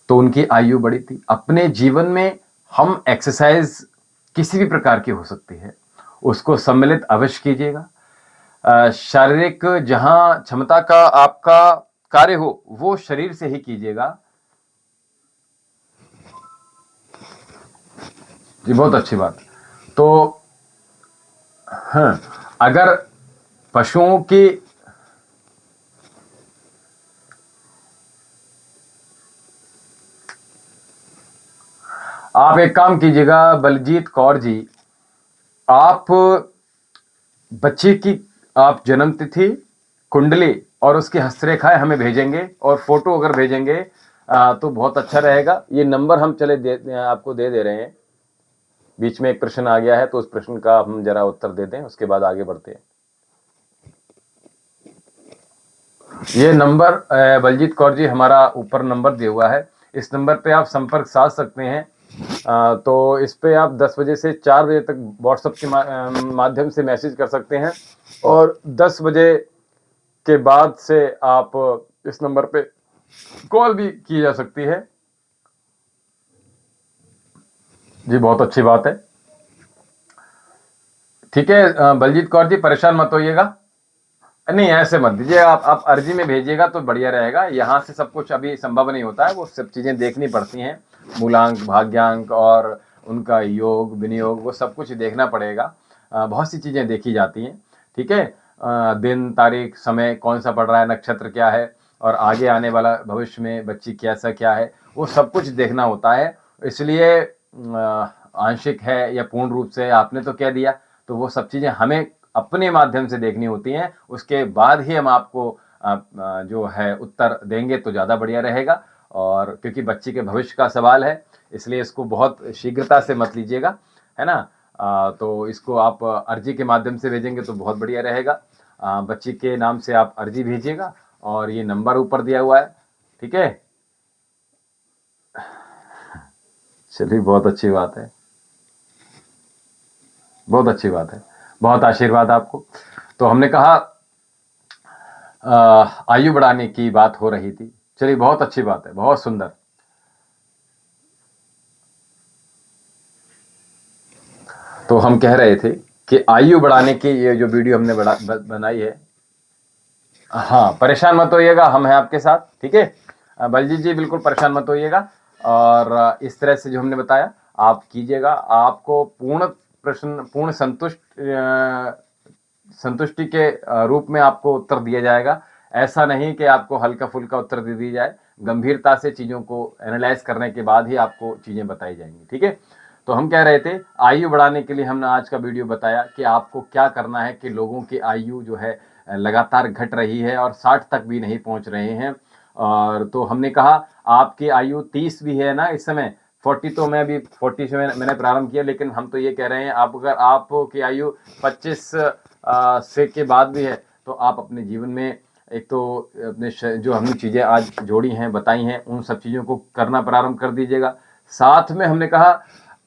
Speaker 1: तो उनकी आयु बड़ी थी। अपने जीवन में हम एक्सरसाइज किसी भी प्रकार की हो सकती है, उसको सम्मिलित अवश्य कीजिएगा। शारीरिक जहां क्षमता का आपका कार्य हो वो शरीर से ही कीजिएगा। जी बहुत अच्छी बात। तो हाँ, अगर पशुओं की आप एक काम कीजिएगा बलजीत कौर जी, आप बच्चे की आप जन्म तिथि, कुंडली और उसकी हस्तरेखाएं हमें भेजेंगे और फोटो अगर भेजेंगे तो बहुत अच्छा रहेगा। ये नंबर हम आपको दे रहे हैं। बीच में एक प्रश्न आ गया है तो उस प्रश्न का हम जरा उत्तर दे दें, उसके बाद आगे बढ़ते हैं। ये नंबर बलजीत कौर जी हमारा ऊपर नंबर दिया हुआ है, इस नंबर पे आप संपर्क साध सकते हैं। तो इस पे आप 10 बजे से 4 बजे तक व्हाट्सएप के माध्यम से मैसेज कर सकते हैं और 10 बजे के बाद से आप इस नंबर पे कॉल भी की जा सकती है। जी बहुत अच्छी बात है। ठीक है बलजीत कौर जी, परेशान मत होइएगा। नहीं ऐसे मत दीजिए, आप अर्जी में भेजिएगा तो बढ़िया रहेगा। यहाँ से सब कुछ अभी संभव नहीं होता है, वो सब चीज़ें देखनी पड़ती हैं, मूलांक भाग्यांक और उनका योग विनियोग वो सब कुछ देखना पड़ेगा। बहुत सी चीज़ें देखी जाती हैं। ठीक है, दिन तारीख समय कौन सा पड़ रहा है, नक्षत्र क्या है और आगे आने वाला भविष्य में बच्ची कैसा क्या है वो सब कुछ देखना होता है। इसलिए आंशिक है या पूर्ण रूप से आपने तो कह दिया, तो वो सब चीज़ें हमें अपने माध्यम से देखनी होती हैं, उसके बाद ही हम आपको जो है उत्तर देंगे तो ज़्यादा बढ़िया रहेगा। और क्योंकि बच्ची के भविष्य का सवाल है इसलिए इसको बहुत शीघ्रता से मत लीजिएगा, है ना। तो इसको आप अर्जी के माध्यम से भेजेंगे तो बहुत बढ़िया रहेगा। बच्ची के नाम से आप अर्जी भेजिएगा और ये नंबर ऊपर दिया हुआ है। ठीक है, चलिए बहुत अच्छी बात है, बहुत अच्छी बात है, बहुत आशीर्वाद आपको। तो हमने कहा आयु बढ़ाने की बात हो रही थी, चलिए बहुत अच्छी बात है, बहुत सुंदर। तो हम कह रहे थे कि आयु बढ़ाने की ये जो वीडियो हमने बनाई है, हाँ परेशान मत होइएगा, हम हैं आपके साथ। ठीक है बलजीत जी, बिल्कुल परेशान मत होइएगा। और इस तरह से जो हमने बताया आप कीजिएगा, आपको पूर्ण संतुष्टि के रूप में आपको उत्तर दिया जाएगा। ऐसा नहीं कि आपको हल्का फुल्का उत्तर दे दी जाए, गंभीरता से चीज़ों को एनालाइज करने के बाद ही आपको चीज़ें बताई जाएंगी। ठीक है, तो हम कह रहे थे आयु बढ़ाने के लिए हमने आज का वीडियो बताया कि आपको क्या करना है कि लोगों की आयु जो है लगातार घट रही है और 60 तक भी नहीं पहुंच रहे हैं। और तो हमने कहा आपकी आयु 30 भी है ना इस समय, 40 तो मैं भी 40 से मैंने प्रारंभ किया, लेकिन हम तो ये कह रहे हैं आप अगर आपकी आयु 25 से के बाद भी है तो आप अपने जीवन में एक तो अपने जो हमने चीज़ें आज जोड़ी हैं बताई हैं उन सब चीज़ों को करना प्रारंभ कर दीजिएगा। साथ में हमने कहा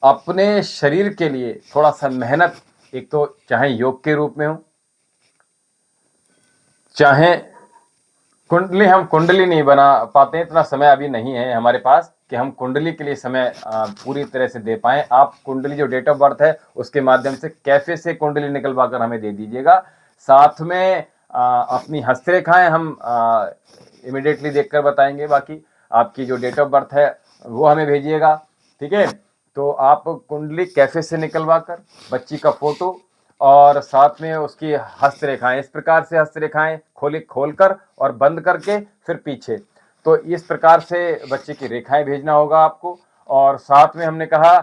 Speaker 1: अपने शरीर के लिए थोड़ा सा मेहनत, एक तो चाहे योग के रूप में हो, चाहे कुंडली, हम कुंडली नहीं बना पाते, इतना समय अभी नहीं है हमारे पास कि हम कुंडली के लिए समय पूरी तरह से दे पाएं। आप कुंडली जो डेट ऑफ बर्थ है उसके माध्यम से कैफे से कुंडली निकलवा कर हमें दे दीजिएगा। साथ में अपनी हस्तरेखाएं हम इमिडिएटली देखकर बताएंगे, बाकी आपकी जो डेट ऑफ बर्थ है वो हमें भेजिएगा। ठीक है, तो आप कुंडली कैफे से निकलवा कर बच्ची का फोटो और साथ में उसकी हस्तरेखाएं, इस प्रकार से हस्तरेखाएं खोलकर और बंद करके फिर पीछे, तो इस प्रकार से बच्चे की रेखाएं भेजना होगा आपको। और साथ में हमने कहा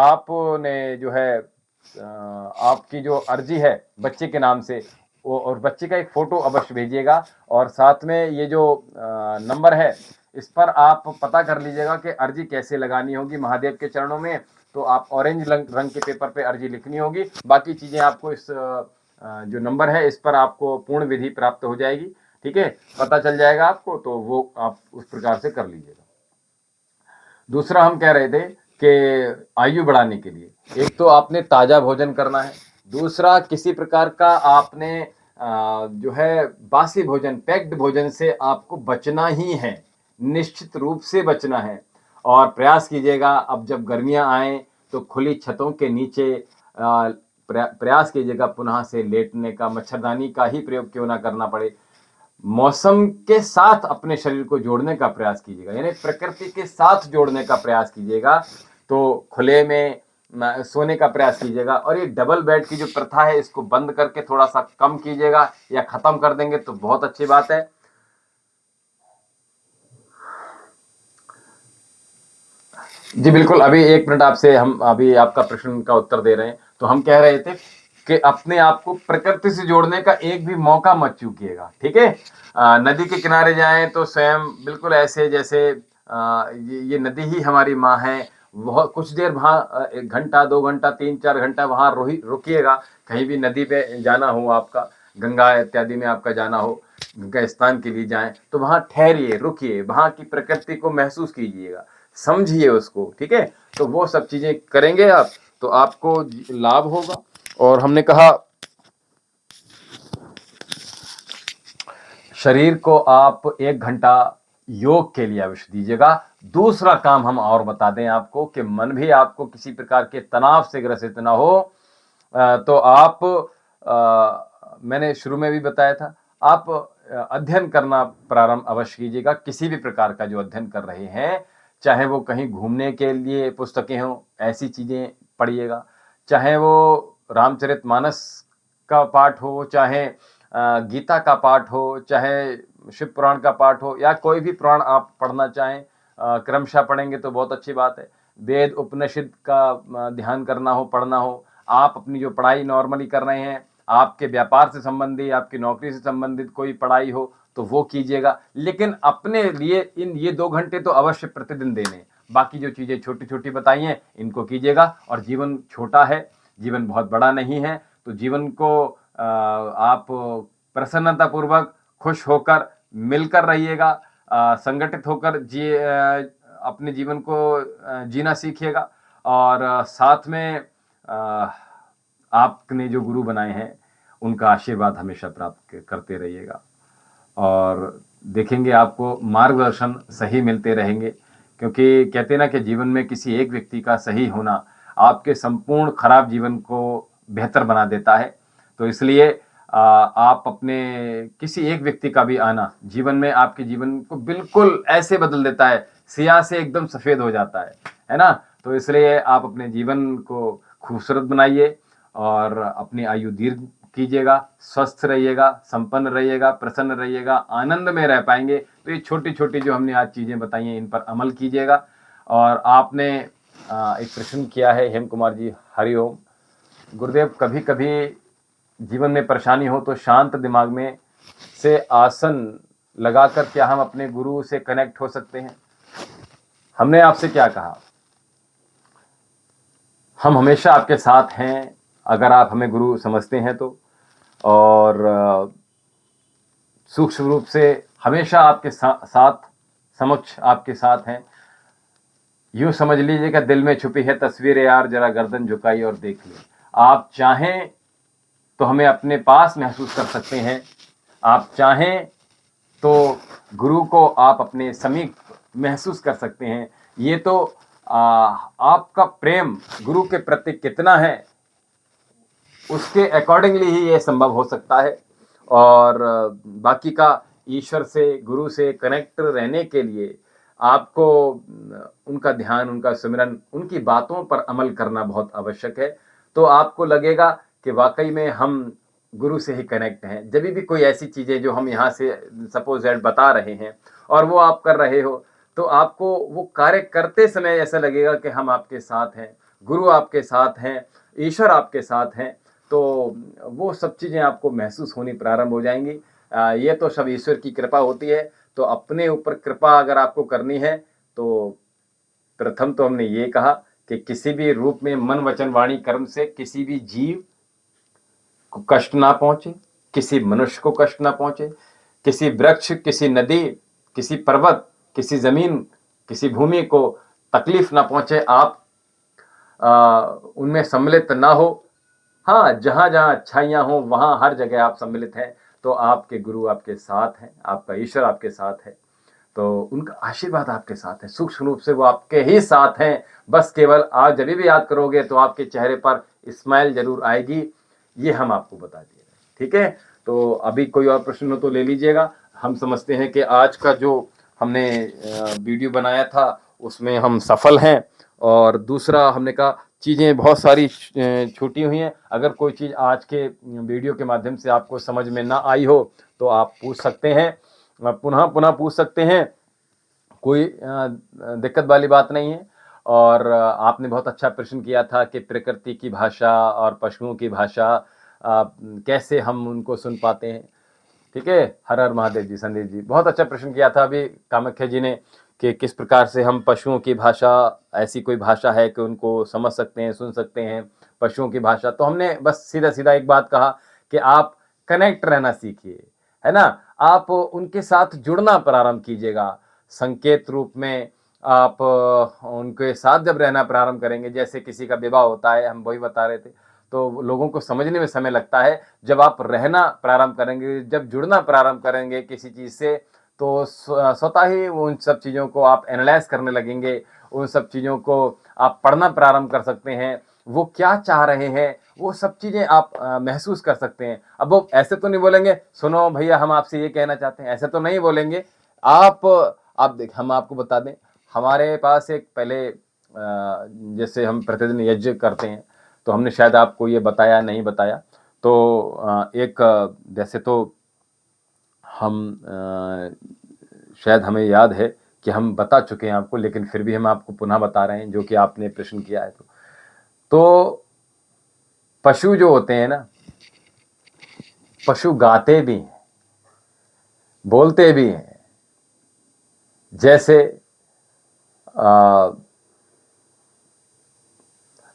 Speaker 1: आपने जो है आपकी जो अर्जी है बच्चे के नाम से वो, और बच्चे का एक फोटो अवश्य भेजिएगा। और साथ में ये जो नंबर है इस पर आप पता कर लीजिएगा कि अर्जी कैसे लगानी होगी महादेव के चरणों में। तो आप ऑरेंज रंग के पेपर पे अर्जी लिखनी होगी, बाकी चीजें आपको इस जो नंबर है इस पर आपको पूर्ण विधि प्राप्त हो जाएगी। ठीक है, पता चल जाएगा आपको, तो वो आप उस प्रकार से कर लीजिएगा। दूसरा हम कह रहे थे कि आयु बढ़ाने के लिए एक तो आपने ताजा भोजन करना है, दूसरा किसी प्रकार का आपने जो है बासी भोजन, पैक्ड भोजन से आपको बचना ही है, निश्चित रूप से बचना है। और प्रयास कीजिएगा अब जब गर्मियां आए तो खुली छतों के नीचे प्रयास कीजिएगा पुनः से लेटने का, मच्छरदानी का ही प्रयोग क्यों ना करना पड़े। मौसम के साथ अपने शरीर को जोड़ने का प्रयास कीजिएगा, यानी प्रकृति के साथ जोड़ने का प्रयास कीजिएगा। तो खुले में सोने का प्रयास कीजिएगा। और ये डबल बेड की जो प्रथा है इसको बंद करके थोड़ा सा कम कीजिएगा या खत्म कर देंगे तो बहुत अच्छी बात है। जी बिल्कुल, अभी 1 मिनट आपसे हम अभी आपका प्रश्न का उत्तर दे रहे हैं। तो हम कह रहे थे कि अपने आप को प्रकृति से जोड़ने का एक भी मौका मत चूकिएगा। ठीक है, नदी के किनारे जाएं तो स्वयं बिल्कुल ऐसे जैसे ये नदी ही हमारी माँ है, बहुत कुछ देर वहाँ 1 घंटा 2 घंटा 3-4 घंटा वहाँ रुकिएगा। कहीं भी नदी पे जाना हो आपका, गंगा इत्यादि में आपका जाना हो, गंगा स्नान के लिए जाएं तो वहाँ ठहरिए, रुकिए, वहाँ की प्रकृति को महसूस कीजिएगा, समझिए उसको। ठीक है, तो वो सब चीजें करेंगे आप तो आपको लाभ होगा। और हमने कहा शरीर को आप 1 घंटा योग के लिए अवश्य दीजिएगा। दूसरा काम हम और बता दें आपको कि मन भी आपको किसी प्रकार के तनाव से ग्रसित ना हो, तो आप मैंने शुरू में भी बताया था, आप अध्ययन करना प्रारंभ अवश्य कीजिएगा। किसी भी प्रकार का जो अध्ययन कर रहे हैं, चाहे वो कहीं घूमने के लिए पुस्तकें हों, ऐसी चीजें पढ़िएगा, चाहे वो रामचरितमानस का पाठ हो, चाहे गीता का पाठ हो, चाहे शिव पुराण का पाठ हो, या कोई भी पुराण आप पढ़ना चाहें, क्रमशः पढ़ेंगे तो बहुत अच्छी बात है। वेद उपनिषद का ध्यान करना हो, पढ़ना हो, आप अपनी जो पढ़ाई नॉर्मली कर रहे हैं, आपके व्यापार से संबंधी, आपकी नौकरी से संबंधित कोई पढ़ाई हो तो वो कीजिएगा। लेकिन अपने लिए ये 2 घंटे तो अवश्य प्रतिदिन देने, बाकी जो चीजें छोटी छोटी बताई हैं इनको कीजिएगा। और जीवन छोटा है, जीवन बहुत बड़ा नहीं है, तो जीवन को आप प्रसन्नता पूर्वक खुश होकर मिलकर रहिएगा, संगठित होकर अपने जीवन को जीना सीखिएगा। और साथ में आपने जो गुरु बनाए हैं उनका आशीर्वाद हमेशा प्राप्त करते रहिएगा, और देखेंगे आपको मार्गदर्शन सही मिलते रहेंगे। क्योंकि कहते ना कि जीवन में किसी एक व्यक्ति का सही होना आपके संपूर्ण खराब जीवन को बेहतर बना देता है। तो इसलिए आप अपने किसी एक व्यक्ति का भी आना जीवन में आपके जीवन को बिल्कुल ऐसे बदल देता है, सियाह से एकदम सफेद हो जाता है ना। तो इसलिए आप अपने जीवन को खूबसूरत बनाइए और अपनी आयु दीर्घ कीजिएगा, स्वस्थ रहिएगा, संपन्न रहिएगा, प्रसन्न रहिएगा, आनंद में रह पाएंगे। तो ये छोटी छोटी जो हमने आज चीजें बताई हैं इन पर अमल कीजिएगा। और आपने एक प्रश्न किया है हेम कुमार जी, हरिओम गुरुदेव, कभी कभी जीवन में परेशानी हो तो शांत दिमाग में से आसन लगाकर क्या हम अपने गुरु से कनेक्ट हो सकते हैं? हमने आपसे क्या कहा, हम हमेशा आपके साथ हैं अगर आप हमें गुरु समझते हैं तो, और सूक्ष्म रूप से हमेशा आपके साथ समक्ष आपके साथ हैं। यूं समझ लीजिएगा दिल में छुपी है तस्वीर यार, जरा गर्दन झुकाई और देख ले। आप चाहें तो हमें अपने पास महसूस कर सकते हैं, आप चाहें तो गुरु को आप अपने समीप महसूस कर सकते हैं। ये तो आपका प्रेम गुरु के प्रति कितना है उसके अकॉर्डिंगली ही ये संभव हो सकता है। और बाकी का ईश्वर से, गुरु से कनेक्ट रहने के लिए आपको उनका ध्यान, उनका सिमरन, उनकी बातों पर अमल करना बहुत आवश्यक है। तो आपको लगेगा कि वाक़ई में हम गुरु से ही कनेक्ट हैं। जभी भी कोई ऐसी चीज़ें जो हम यहाँ से सपोज़ दैट बता रहे हैं और वो आप कर रहे हो, तो आपको वो कार्य करते समय ऐसा लगेगा कि हम आपके साथ हैं, गुरु आपके साथ हैं, ईश्वर आपके साथ हैं। तो वो सब चीज़ें आपको महसूस होनी प्रारंभ हो जाएँगी। ये तो सब ईश्वर की कृपा होती है। तो अपने ऊपर कृपा अगर आपको करनी है, तो प्रथम तो हमने ये कहा कि किसी भी रूप में मन, वचन, वाणी, कर्म से किसी भी जीव को कष्ट ना पहुँचे, किसी मनुष्य को कष्ट ना पहुँचे, किसी वृक्ष, किसी नदी, किसी पर्वत, किसी ज़मीन, किसी भूमि को तकलीफ ना पहुँचे, आप उनमें सम्मिलित ना हो। हाँ, जहाँ-जहाँ अच्छाइयाँ हों, वहाँ हर जगह आप सम्मिलित हैं, तो आपके गुरु आपके साथ हैं, आपका ईश्वर आपके साथ है। तो उनका आशीर्वाद आपके साथ है, सूक्ष्म रूप से वो आपके ही साथ हैं। बस केवल आप जभी भी याद करोगे तो आपके चेहरे पर स्माइल ज़रूर आएगी, ये हम आपको बता दिए हैं, ठीक है? तो अभी कोई और प्रश्न हो तो ले लीजिएगा। हम समझते हैं कि आज का जो हमने वीडियो बनाया था, उसमें हम सफल हैं। और दूसरा हमने कहा चीज़ें बहुत सारी छूटी हुई हैं। अगर कोई चीज़ आज के वीडियो के माध्यम से आपको समझ में ना आई हो, तो आप पूछ सकते हैं, पुनः पूछ सकते हैं। कोई दिक्कत वाली बात नहीं है। और आपने बहुत अच्छा प्रश्न किया था कि प्रकृति की भाषा और पशुओं की भाषा कैसे हम उनको सुन पाते हैं। ठीक है, हर हर महादेव जी। संदीप जी, बहुत अच्छा प्रश्न किया था अभी कामाख्या जी ने कि किस प्रकार से हम पशुओं की भाषा, ऐसी कोई भाषा है कि उनको समझ सकते हैं, सुन सकते हैं पशुओं की भाषा। तो हमने बस सीधा सीधा एक बात कहा कि आप कनेक्ट रहना सीखिए, है ना? आप उनके साथ जुड़ना प्रारंभ कीजिएगा। संकेत रूप में आप उनके साथ जब रहना प्रारंभ करेंगे, जैसे किसी का विवाह होता है, हम वही बता रहे थे, तो लोगों को समझने में समय लगता है। जब आप रहना प्रारंभ करेंगे, जब जुड़ना प्रारंभ करेंगे किसी चीज़ से, तो स्वतः ही उन सब चीज़ों को आप एनालाइज़ करने लगेंगे, उन सब चीज़ों को आप पढ़ना प्रारंभ कर सकते हैं। वो क्या चाह रहे हैं, वो सब चीज़ें आप महसूस कर सकते हैं। अब वो ऐसे तो नहीं बोलेंगे, सुनो भैया हम आपसे ये कहना चाहते हैं, ऐसे तो नहीं बोलेंगे। आप देख, हम आपको बता दें, हमारे पास एक पहले जैसे हम प्रतिदिन यज्ञ करते हैं, तो हमने शायद आपको ये बताया नहीं बताया। तो एक वैसे तो हम शायद हमें याद है कि हम बता चुके हैं आपको, लेकिन फिर भी हम आपको पुनः बता रहे हैं, जो कि आपने प्रश्न किया है। तो पशु जो होते हैं ना, पशु गाते भी हैं, बोलते भी हैं। जैसे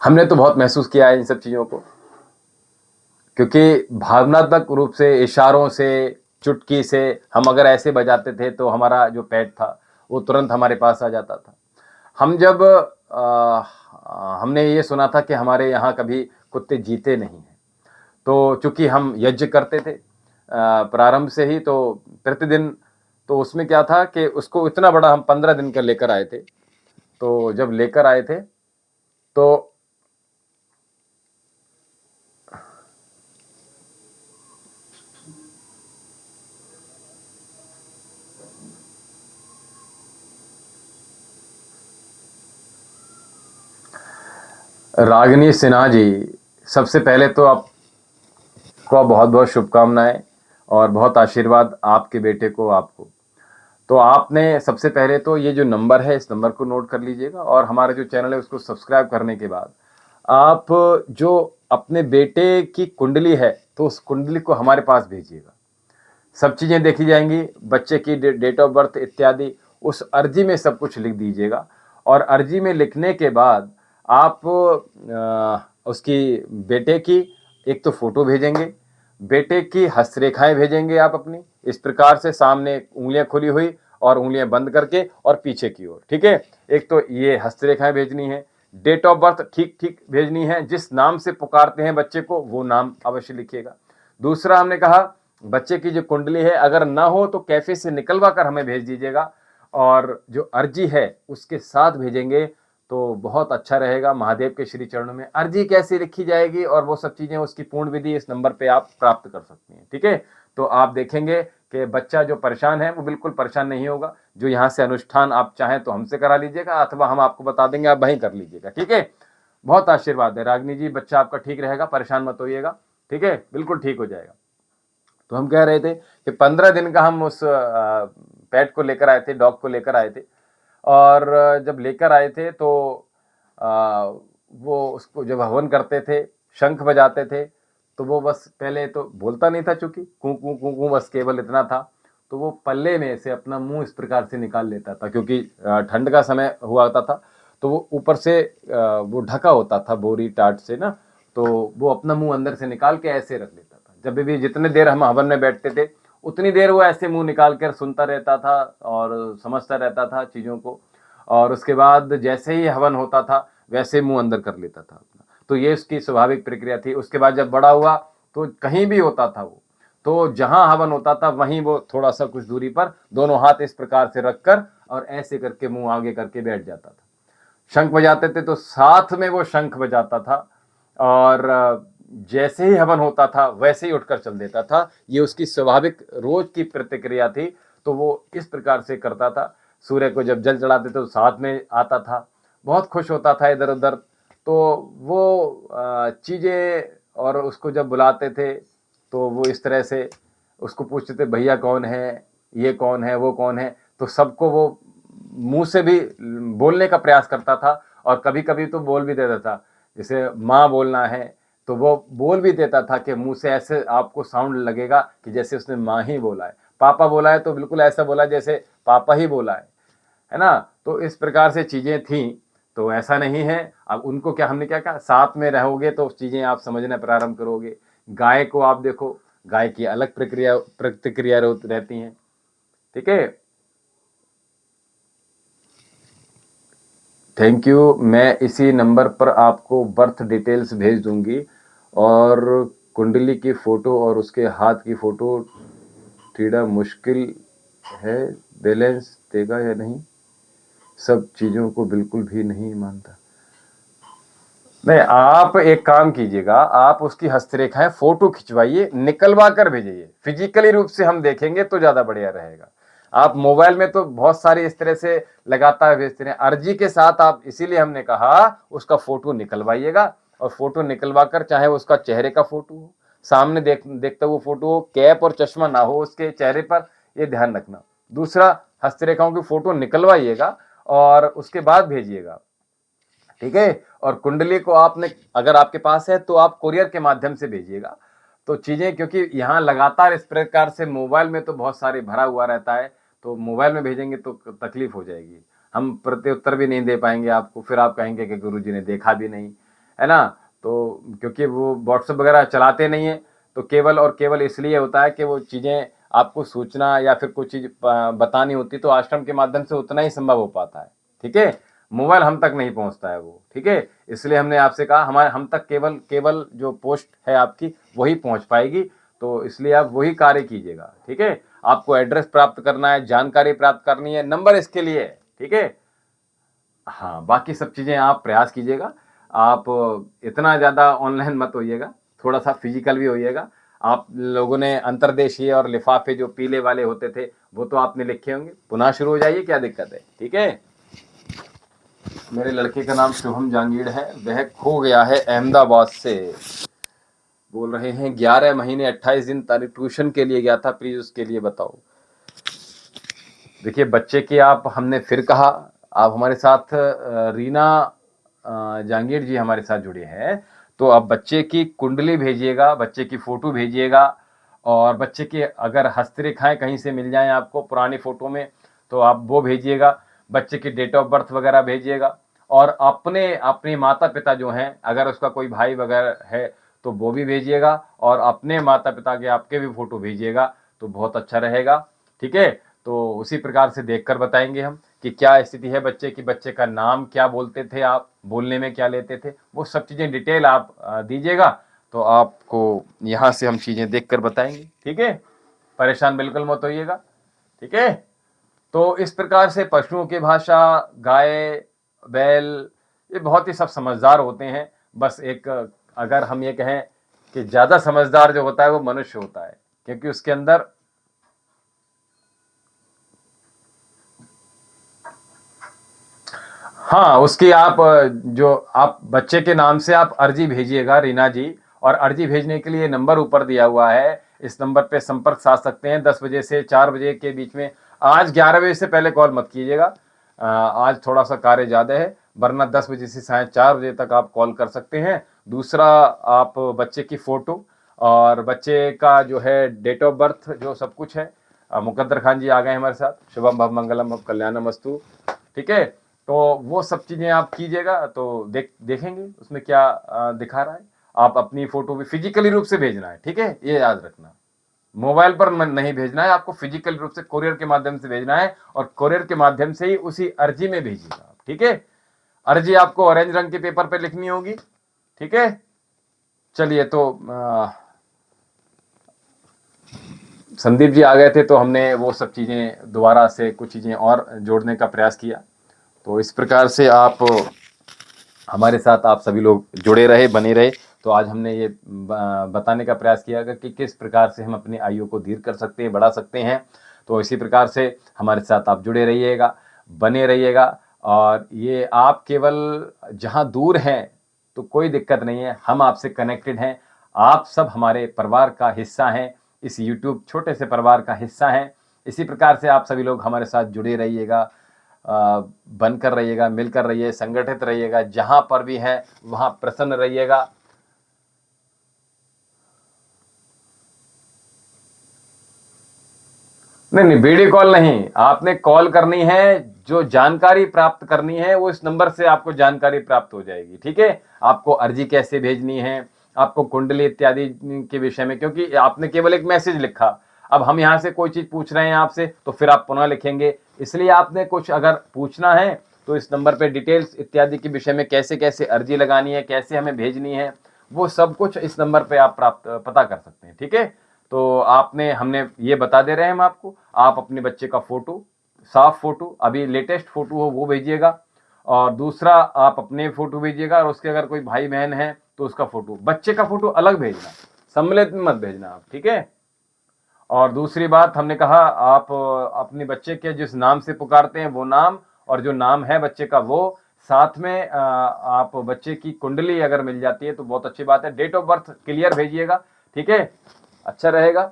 Speaker 1: हमने तो बहुत महसूस किया है इन सब चीज़ों को, क्योंकि भावनात्मक रूप से, इशारों से, चुटकी से हम अगर ऐसे बजाते थे तो हमारा जो पेट था वो तुरंत हमारे पास आ जाता था। हम जब हमने ये सुना था कि हमारे यहाँ कभी कुत्ते जीते नहीं हैं, तो चूँकि हम यज्ञ करते थे प्रारंभ से ही, तो प्रतिदिन, तो उसमें क्या था कि उसको इतना बड़ा हम 15 दिन का लेकर आए थे। तो जब लेकर आए थे तो रागिनी सिन्हा जी, सबसे पहले तो आपको बहुत बहुत शुभकामनाएं और बहुत आशीर्वाद आपके बेटे को, आपको। तो आपने सबसे पहले तो ये जो नंबर है, इस नंबर को नोट कर लीजिएगा, और हमारा जो चैनल है उसको सब्सक्राइब करने के बाद आप जो अपने बेटे की कुंडली है, तो उस कुंडली को हमारे पास भेजिएगा। सब चीज़ें देखी जाएंगी, बच्चे की डेट ऑफ बर्थ इत्यादि, उस अर्जी में सब कुछ लिख दीजिएगा। और अर्जी में लिखने के बाद आप उसकी बेटे की एक तो फोटो भेजेंगे, बेटे की हस्तरेखाएं भेजेंगे आप अपनी, इस प्रकार से सामने उंगलियां खुली हुई और उंगलियां बंद करके और पीछे की ओर, ठीक है? एक तो ये हस्तरेखाएं भेजनी है, डेट ऑफ बर्थ ठीक ठीक भेजनी है, जिस नाम से पुकारते हैं बच्चे को वो नाम अवश्य लिखिएगा। दूसरा हमने कहा, बच्चे की जो कुंडली है अगर ना हो तो कैफे से निकलवा कर हमें भेज दीजिएगा, और जो अर्जी है उसके साथ भेजेंगे तो बहुत अच्छा रहेगा। महादेव के श्री चरणों में अर्जी कैसे लिखी जाएगी और वो सब चीज़ें, उसकी पूर्ण विधि इस नंबर पे आप प्राप्त कर सकते हैं, ठीक है? तो आप देखेंगे कि बच्चा जो परेशान है वो बिल्कुल परेशान नहीं होगा। जो यहाँ से अनुष्ठान आप चाहें तो हमसे करा लीजिएगा, अथवा हम आपको बता देंगे, आप वहीं कर लीजिएगा। ठीक है, बहुत आशीर्वाद है रागिनी जी, बच्चा आपका ठीक रहेगा, परेशान मत होइएगा। ठीक है, बिल्कुल ठीक हो जाएगा। तो हम कह रहे थे कि 15 दिन का हम उस पेट को लेकर आए थे, डॉग को लेकर आए थे, और जब लेकर आए थे तो वो उसको जब हवन करते थे, शंख बजाते थे, तो वो बस पहले तो बोलता नहीं था, चूंकि कू कू कू कू बस केवल इतना था। तो वो पल्ले में से अपना मुंह इस प्रकार से निकाल लेता था, क्योंकि ठंड का समय हुआ होता था, तो वो ऊपर से वो ढका होता था बोरी टाट से ना, तो वो अपना मुंह अंदर से निकाल के ऐसे रख लेता था। जब भी जितने देर हम हवन में बैठते थे उतनी देर वो ऐसे मुंह निकाल कर सुनता रहता था और समझता रहता था चीज़ों को, और उसके बाद जैसे ही हवन होता था वैसे मुंह अंदर कर लेता था अपना। तो ये उसकी स्वाभाविक प्रक्रिया थी। उसके बाद जब बड़ा हुआ तो कहीं भी होता था वो, तो जहां हवन होता था वहीं वो थोड़ा सा कुछ दूरी पर दोनों हाथ इस प्रकार से रखकर और ऐसे करके मुंह आगे करके बैठ जाता था। शंख बजाते थे तो साथ में वो शंख बजाता था, और जैसे ही हवन होता था वैसे ही उठकर चल देता था। ये उसकी स्वाभाविक रोज की प्रतिक्रिया थी। तो वो इस प्रकार से करता था। सूर्य को जब जल चढ़ाते थे तो साथ में आता था, बहुत खुश होता था इधर उधर। तो वो चीज़ें, और उसको जब बुलाते थे तो वो इस तरह से उसको पूछते थे, भैया कौन है, ये कौन है, वो कौन है। तो सबको वो मुंह से भी बोलने का प्रयास करता था, और कभी कभी तो बोल भी देता था। जैसे माँ बोलना है तो वो बोल भी देता था कि मुंह से ऐसे आपको साउंड लगेगा कि जैसे उसने माँ ही बोला है। पापा बोला है तो बिल्कुल ऐसा बोला जैसे पापा ही बोला है ना। तो इस प्रकार से चीज़ें थीं। तो ऐसा नहीं है, अब उनको क्या, हमने क्या कहा, साथ में रहोगे तो चीज़ें आप समझना प्रारंभ करोगे। गाय को आप देखो, गाय की अलग प्रतिक्रिया रहती हैं। ठीक है, थैंक यू। मैं इसी नंबर पर आपको बर्थ डिटेल्स भेज दूंगी, और कुंडली की फ़ोटो और उसके हाथ की फ़ोटो। थोड़ा मुश्किल है, बैलेंस देगा या नहीं, सब चीज़ों को बिल्कुल भी नहीं मानता। नहीं, आप एक काम कीजिएगा, आप उसकी हस्तरेखाएं फोटो खिंचवाइए, निकलवा कर भेजिए। फिजिकली रूप से हम देखेंगे तो ज्यादा बढ़िया रहेगा। आप मोबाइल में तो बहुत सारी इस तरह से लगातार भेजते हैं, अर्जी के साथ आप, इसीलिए हमने कहा उसका फोटो निकलवाइएगा। और फोटो निकलवा कर, चाहे उसका चेहरे का फोटो हो, सामने देखता हुआ फोटो हो, कैप और चश्मा ना हो उसके चेहरे पर, ये ध्यान रखना। दूसरा, हस्तरेखाओं की फोटो निकलवाइएगा और उसके बाद भेजिएगा। ठीक है, और कुंडली को आपने, अगर आपके पास है तो आप कुरियर के माध्यम से भेजिएगा। तो चीजें, क्योंकि यहाँ लगातार इस प्रकार से मोबाइल में तो बहुत सारे भरा हुआ रहता है, तो मोबाइल में भेजेंगे तो तकलीफ हो जाएगी, हम प्रत्युत्तर भी नहीं दे पाएंगे आपको, फिर आप कहेंगे कि गुरुजी ने देखा भी नहीं, है ना। तो क्योंकि वो व्हाट्सएप वगैरह चलाते नहीं है, तो केवल और केवल इसलिए होता है कि वो चीज़ें आपको सूचना या फिर कुछ चीज़ बतानी होती, तो आश्रम के माध्यम से उतना ही संभव हो पाता है। ठीक है, मोबाइल हम तक नहीं पहुंचता है वो। ठीक है, इसलिए हमने आपसे कहा हमारे, हम तक केवल जो पोस्ट है आपकी वही पहुंच पाएगी। तो इसलिए आप वही कार्य कीजिएगा। ठीक है, आपको एड्रेस प्राप्त करना है, जानकारी प्राप्त करनी है, नंबर इसके लिए है। ठीक है, हाँ, बाकी सब चीज़ें आप प्रयास कीजिएगा। आप इतना ज़्यादा ऑनलाइन मत होइएगा, थोड़ा सा फिजिकल भी होइएगा। आप लोगों ने अंतर्देशीय और लिफाफे जो पीले वाले होते थे वो तो आपने लिखे होंगे, पुनः शुरू हो जाइए, क्या दिक्कत है। ठीक है, मेरे लड़के का नाम शुभम जांगीड़ है, वह खो गया है अहमदाबाद से, बोल रहे हैं 11 महीने 28 दिन तारीख ट्यूशन के लिए गया था, प्लीज उसके लिए बताओ। देखिए, बच्चे की आप, हमने फिर कहा, आप हमारे साथ रीना जांगीड़ जी हमारे साथ जुड़े हैं, तो आप बच्चे की कुंडली भेजिएगा, बच्चे की फोटो भेजिएगा, और बच्चे के अगर हस्तरेखाएं कहीं से मिल जाएं आपको पुरानी फोटो में तो आप वो भेजिएगा। बच्चे की डेट ऑफ बर्थ वगैरह भेजिएगा, और अपने माता पिता जो हैं, अगर उसका कोई भाई वगैरह है तो वो भी भेजिएगा, और अपने माता पिता के आपके भी फोटो भेजिएगा, तो बहुत अच्छा रहेगा। ठीक है, तो उसी प्रकार से देखकर बताएंगे हम कि क्या स्थिति है बच्चे की, बच्चे का नाम क्या बोलते थे, आप बोलने में क्या लेते थे, वो सब चीज़ें डिटेल आप दीजिएगा, तो आपको यहाँ से हम चीज़ें देखकर बताएंगे। ठीक है, परेशान बिल्कुल मत होइएगा। ठीक है, तो इस प्रकार से पशुओं की भाषा, गाय, बैल, ये बहुत ही सब समझदार होते हैं। बस एक, अगर हम ये कहें कि ज़्यादा समझदार जो होता है वो मनुष्य होता है, क्योंकि उसके अंदर हाँ, उसकी आप जो आप बच्चे के नाम से आप अर्जी भेजिएगा रीना जी, और अर्जी भेजने के लिए नंबर ऊपर दिया हुआ है, इस नंबर पे संपर्क साध सकते हैं 10 बजे से 4 बजे के बीच में। आज 11 बजे से पहले कॉल मत कीजिएगा, आज थोड़ा सा कार्य ज़्यादा है, वरना 10 बजे से साढ़े 4 बजे तक आप कॉल कर सकते हैं। दूसरा, आप बच्चे की फ़ोटो और बच्चे का जो है डेट ऑफ बर्थ जो सब कुछ है। मुकद्दर खान जी आ गए हमारे साथ, शुभम भव मंगलम भव कल्याणमस्तु, ठीक है। तो वो सब चीज़ें आप कीजिएगा, तो देखेंगे उसमें क्या दिखा रहा है। आप अपनी फ़ोटो भी फिजिकली रूप से भेजना है, ठीक है, ये याद रखना। मोबाइल पर नहीं भेजना है, आपको फिजिकल रूप से कोरियर के माध्यम से भेजना है, और कोरियर के माध्यम से ही उसी अर्जी में भेजिएगा आप, ठीक है। अर्जी आपको ऑरेंज रंग के पेपर पे लिखनी होगी, ठीक है। चलिए, तो संदीप जी आ गए थे, तो हमने वो सब चीज़ें दोबारा से कुछ चीज़ें और जोड़ने का प्रयास किया। तो इस प्रकार से आप हमारे साथ आप सभी लोग जुड़े रहे, बने रहे। तो आज हमने ये बताने का प्रयास किया कि किस प्रकार से हम अपनी आयु को धीर कर सकते हैं, बढ़ा सकते हैं। तो इसी प्रकार से हमारे साथ आप जुड़े रहिएगा, बने रहिएगा। और ये आप केवल जहाँ दूर हैं तो कोई दिक्कत नहीं है, हम आपसे कनेक्टेड हैं, आप सब हमारे परिवार का हिस्सा हैं, इस यूट्यूब छोटे से परिवार का हिस्सा हैं। इसी प्रकार से आप सभी लोग हमारे साथ जुड़े रहिएगा, बनकर रहिएगा, मिलकर रहिए, संगठित रहिएगा, जहां पर भी हैं वहां प्रसन्न रहिएगा। नहीं नहीं, वीडियो कॉल नहीं, आपने कॉल करनी है, जो जानकारी प्राप्त करनी है वो इस नंबर से आपको जानकारी प्राप्त हो जाएगी, ठीक है। आपको अर्जी कैसे भेजनी है, आपको कुंडली इत्यादि के विषय में, क्योंकि आपने केवल एक मैसेज लिखा, अब हम यहाँ से कोई चीज पूछ रहे हैं आपसे तो फिर आप पुनः लिखेंगे, इसलिए आपने कुछ अगर पूछना है तो इस नंबर पे डिटेल्स इत्यादि के विषय में, कैसे कैसे अर्जी लगानी है, कैसे हमें भेजनी है, वो सब कुछ इस नंबर पे आप पता कर सकते हैं, ठीक है। तो आपने हमने ये बता दे रहे हैं हम आपको, आप अपने बच्चे का फोटो, साफ फोटो, अभी लेटेस्ट फोटो हो वो भेजिएगा, और दूसरा आप अपने फोटो भेजिएगा, और उसके अगर कोई भाई बहन है तो उसका फोटो, बच्चे का फोटो अलग भेजना, सम्मिलित में मत भेजना आप, ठीक है। और दूसरी बात हमने कहा, आप अपने बच्चे के जिस नाम से पुकारते हैं वो नाम, और जो नाम है बच्चे का वो, साथ में आप बच्चे की कुंडली अगर मिल जाती है तो बहुत अच्छी बात है। डेट ऑफ बर्थ क्लियर भेजिएगा, ठीक है, अच्छा रहेगा।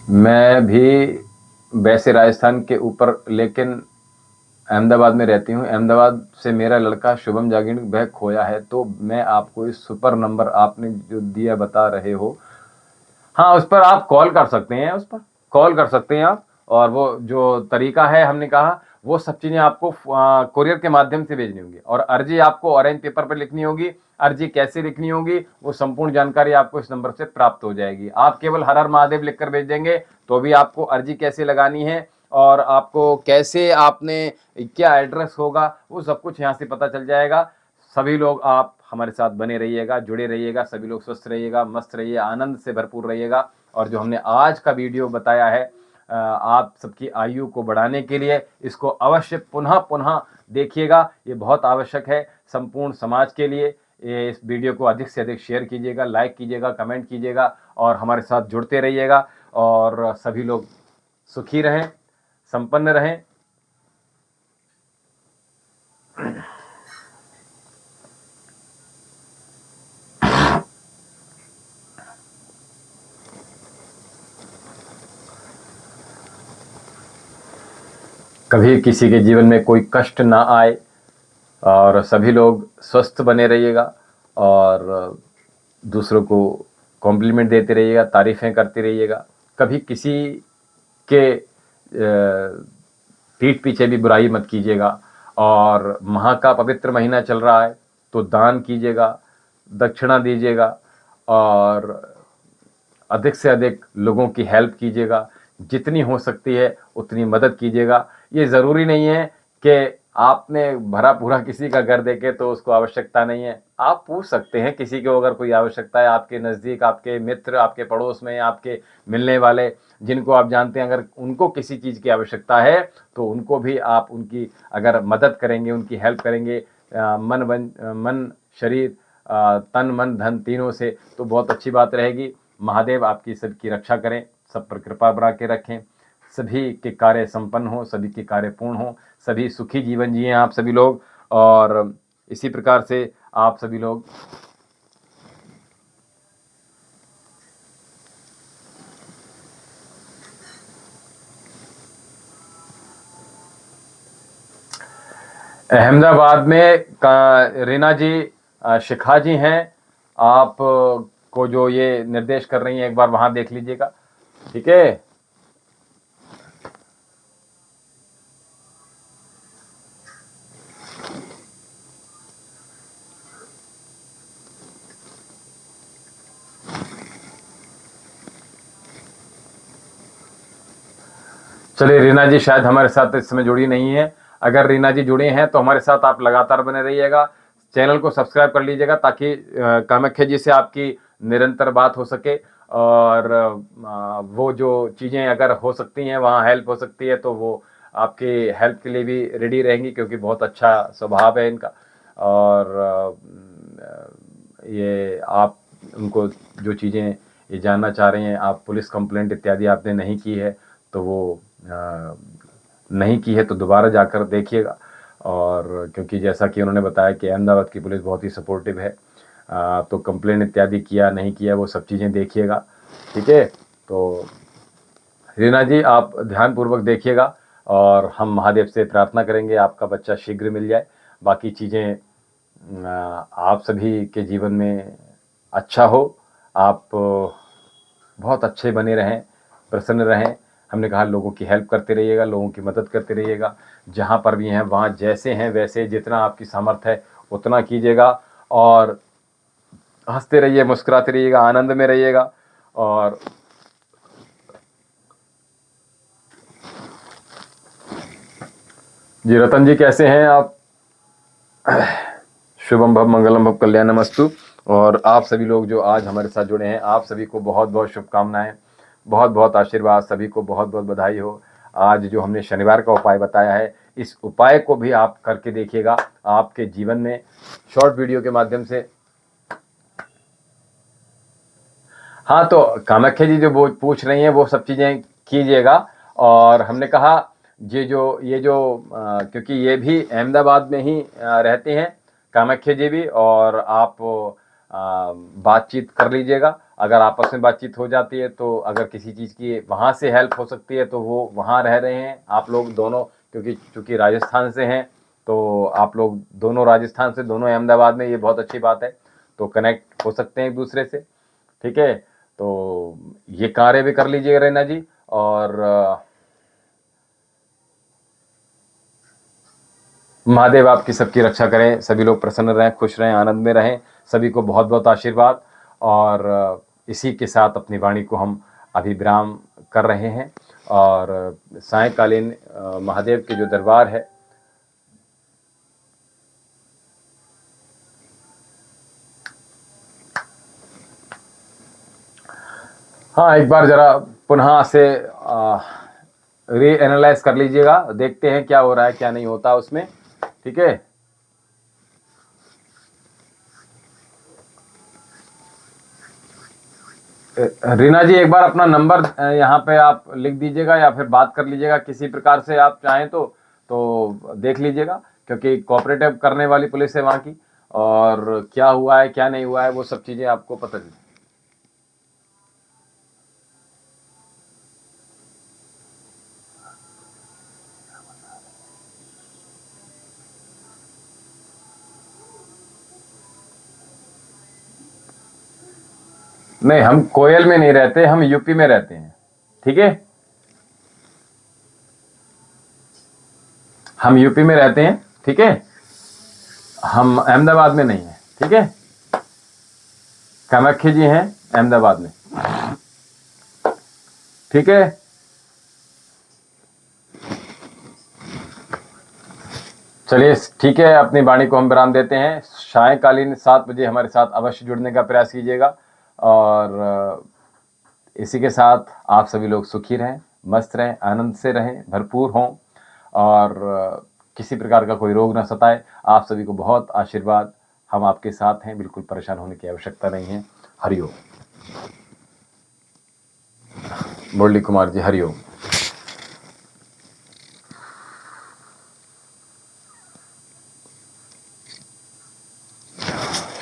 Speaker 1: मैं भी वैसे राजस्थान के ऊपर, लेकिन अहमदाबाद में रहती हूँ। अहमदाबाद से मेरा लड़का शुभम जागीर वह खोया है, तो मैं आपको इस सुपर नंबर आपने जो दिया बता रहे हो, हाँ उस पर आप कॉल कर सकते हैं, उस पर कॉल कर सकते हैं आप। और वो जो तरीका है हमने कहा, वो सब चीज़ें आपको कोरियर के माध्यम से भेजनी होगी, और अर्जी आपको ऑरेंज पेपर पर लिखनी होगी। अर्जी कैसे लिखनी होगी वो संपूर्ण जानकारी आपको इस नंबर से प्राप्त हो जाएगी। आप केवल हर हर महादेव लिखकर भेज देंगे तो भी आपको अर्जी कैसे लगानी है, और आपको कैसे, आपने क्या एड्रेस होगा, वो सब कुछ यहाँ से पता चल जाएगा। सभी लोग आप हमारे साथ बने रहिएगा, जुड़े रहिएगा, सभी लोग स्वस्थ रहिएगा, मस्त रहिए, आनंद से भरपूर रहिएगा। और जो हमने आज का वीडियो बताया है आप सबकी आयु को बढ़ाने के लिए, इसको अवश्य पुनः पुनः देखिएगा, ये बहुत आवश्यक है संपूर्ण समाज के लिए। इस वीडियो को अधिक से अधिक शेयर कीजिएगा, लाइक कीजिएगा, कमेंट कीजिएगा, और हमारे साथ जुड़ते रहिएगा। और सभी लोग सुखी रहें, संपन्न रहें। कभी किसी के जीवन में कोई कष्ट ना आए, और सभी लोग स्वस्थ बने रहिएगा, और दूसरों को कॉम्प्लीमेंट देते रहिएगा, तारीफ़ें करते रहिएगा। कभी किसी के पीठ पीछे भी बुराई मत कीजिएगा। और माह का पवित्र महीना चल रहा है तो दान कीजिएगा, दक्षिणा दीजिएगा, और अधिक से अधिक लोगों की हेल्प कीजिएगा, जितनी हो सकती है उतनी मदद कीजिएगा। ये ज़रूरी नहीं है कि आपने भरा पूरा किसी का घर देखे तो उसको आवश्यकता नहीं है। आप पूछ सकते हैं किसी को, अगर कोई आवश्यकता है आपके नज़दीक, आपके मित्र, आपके पड़ोस में, आपके मिलने वाले जिनको आप जानते हैं, अगर उनको किसी चीज़ की आवश्यकता है तो उनको भी आप उनकी अगर मदद करेंगे, उनकी हेल्प करेंगे, मन शरीर तन मन धन तीनों से, तो बहुत अच्छी बात रहेगी। महादेव आपकी सबकी रक्षा करें, सब पर कृपा बना के रखें, सभी के कार्य संपन्न हो, सभी के कार्य पूर्ण हो, सभी सुखी जीवन जिए आप सभी लोग। और इसी प्रकार से आप सभी लोग अहमदाबाद में रीना जी शिखा जी हैं, आप को जो ये निर्देश कर रही हैं, एक बार वहां देख लीजिएगा, ठीक है। चलिए, रीना जी शायद हमारे साथ इस समय जुड़ी नहीं है। अगर रीना जी जुड़े हैं तो हमारे साथ आप लगातार बने रहिएगा, चैनल को सब्सक्राइब कर लीजिएगा, ताकि कामाख्या जी से आपकी निरंतर बात हो सके। और वो जो चीज़ें अगर हो सकती हैं, वहाँ हेल्प हो सकती है, तो वो आपकी हेल्प के लिए भी रेडी रहेंगी, क्योंकि बहुत अच्छा स्वभाव है इनका। और ये आप उनको जो चीज़ें ये जानना चाह रहे हैं, आप पुलिस कंप्लेंट इत्यादि आपने नहीं की है, तो वो नहीं की है तो दोबारा जाकर देखिएगा। और क्योंकि जैसा कि उन्होंने बताया कि अहमदाबाद की पुलिस बहुत ही सपोर्टिव है, तो कंप्लेंट इत्यादि किया नहीं किया वो सब चीज़ें देखिएगा, ठीक है। तो रीना जी आप ध्यानपूर्वक देखिएगा, और हम महादेव से प्रार्थना करेंगे आपका बच्चा शीघ्र मिल जाए। बाकी चीज़ें आप सभी के जीवन में अच्छा हो, आप बहुत अच्छे बने रहें, प्रसन्न रहें। हमने कहा लोगों की हेल्प करते रहिएगा, लोगों की मदद करते रहिएगा, जहाँ पर भी हैं वहाँ जैसे हैं वैसे, जितना आपकी सामर्थ्य है उतना कीजिएगा, और हंसते रहिए, मुस्कुराते रहिएगा, आनंद में रहिएगा। और जी रतन जी कैसे हैं आप? शुभम भव मंगलम भव कल्याणमस्तु। और आप सभी लोग जो आज हमारे साथ जुड़े हैं, आप सभी को बहुत बहुत शुभकामनाएं, बहुत बहुत आशीर्वाद, सभी को बहुत बहुत बधाई हो। आज जो हमने शनिवार का उपाय बताया है, इस उपाय को भी आप करके देखिएगा, आपके जीवन में शॉर्ट वीडियो के माध्यम से। हाँ, तो कामाख्या जी जो वो पूछ रही हैं वो सब चीज़ें कीजिएगा। और हमने कहा ये जो क्योंकि ये भी अहमदाबाद में ही रहते हैं कामाख्या जी भी, और आप बातचीत कर लीजिएगा। अगर आपस में बातचीत हो जाती है, तो अगर किसी चीज़ की वहाँ से हेल्प हो सकती है, तो वो वहाँ रह रहे हैं आप लोग दोनों, क्योंकि चूँकि राजस्थान से हैं, तो आप लोग दोनों राजस्थान से, दोनों अहमदाबाद में, ये बहुत अच्छी बात है। तो कनेक्ट हो सकते हैं एक दूसरे से, ठीक है। तो ये कार्य भी कर लीजिएगा रैना जी। और महादेव आपकी सबकी रक्षा करें, सभी लोग प्रसन्न रहें, खुश रहें, आनंद में रहें, सभी को बहुत बहुत आशीर्वाद। और इसी के साथ अपनी वाणी को हम अभी विराम कर रहे हैं। और सायंकालीन महादेव के जो दरबार है, हाँ एक बार जरा पुनः से री एनालाइज कर लीजिएगा, देखते हैं क्या हो रहा है क्या नहीं होता उसमें, ठीक है। रीना जी एक बार अपना नंबर यहाँ पे आप लिख दीजिएगा, या फिर बात कर लीजिएगा किसी प्रकार से आप चाहें तो देख लीजिएगा, क्योंकि कोऑपरेटिव करने वाली पुलिस है वहाँ की, और क्या हुआ है क्या नहीं हुआ है वो सब चीज़ें आपको पता चल। नहीं, हम कोयल में नहीं रहते, हम यूपी में रहते हैं, ठीक है। हम यूपी में रहते हैं, ठीक है। हम अहमदाबाद में नहीं है, ठीक है। कामाख्या जी हैं अहमदाबाद में, ठीक है। चलिए ठीक है, अपनी वाणी को हम विराम देते हैं। सायंकालीन 7 बजे हमारे साथ अवश्य जुड़ने का प्रयास कीजिएगा। और इसी के साथ आप सभी लोग सुखी रहें, मस्त रहें, आनंद से रहें, भरपूर हों, और किसी प्रकार का कोई रोग ना सताए। आप सभी को बहुत आशीर्वाद। हम आपके साथ हैं, बिल्कुल परेशान होने की आवश्यकता नहीं है। हरिओम। मुरली कुमार जी, हरिओम।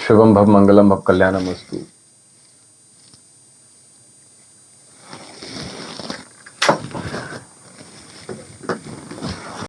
Speaker 1: शुभम भव मंगलम भव कल्याणम अस्तु।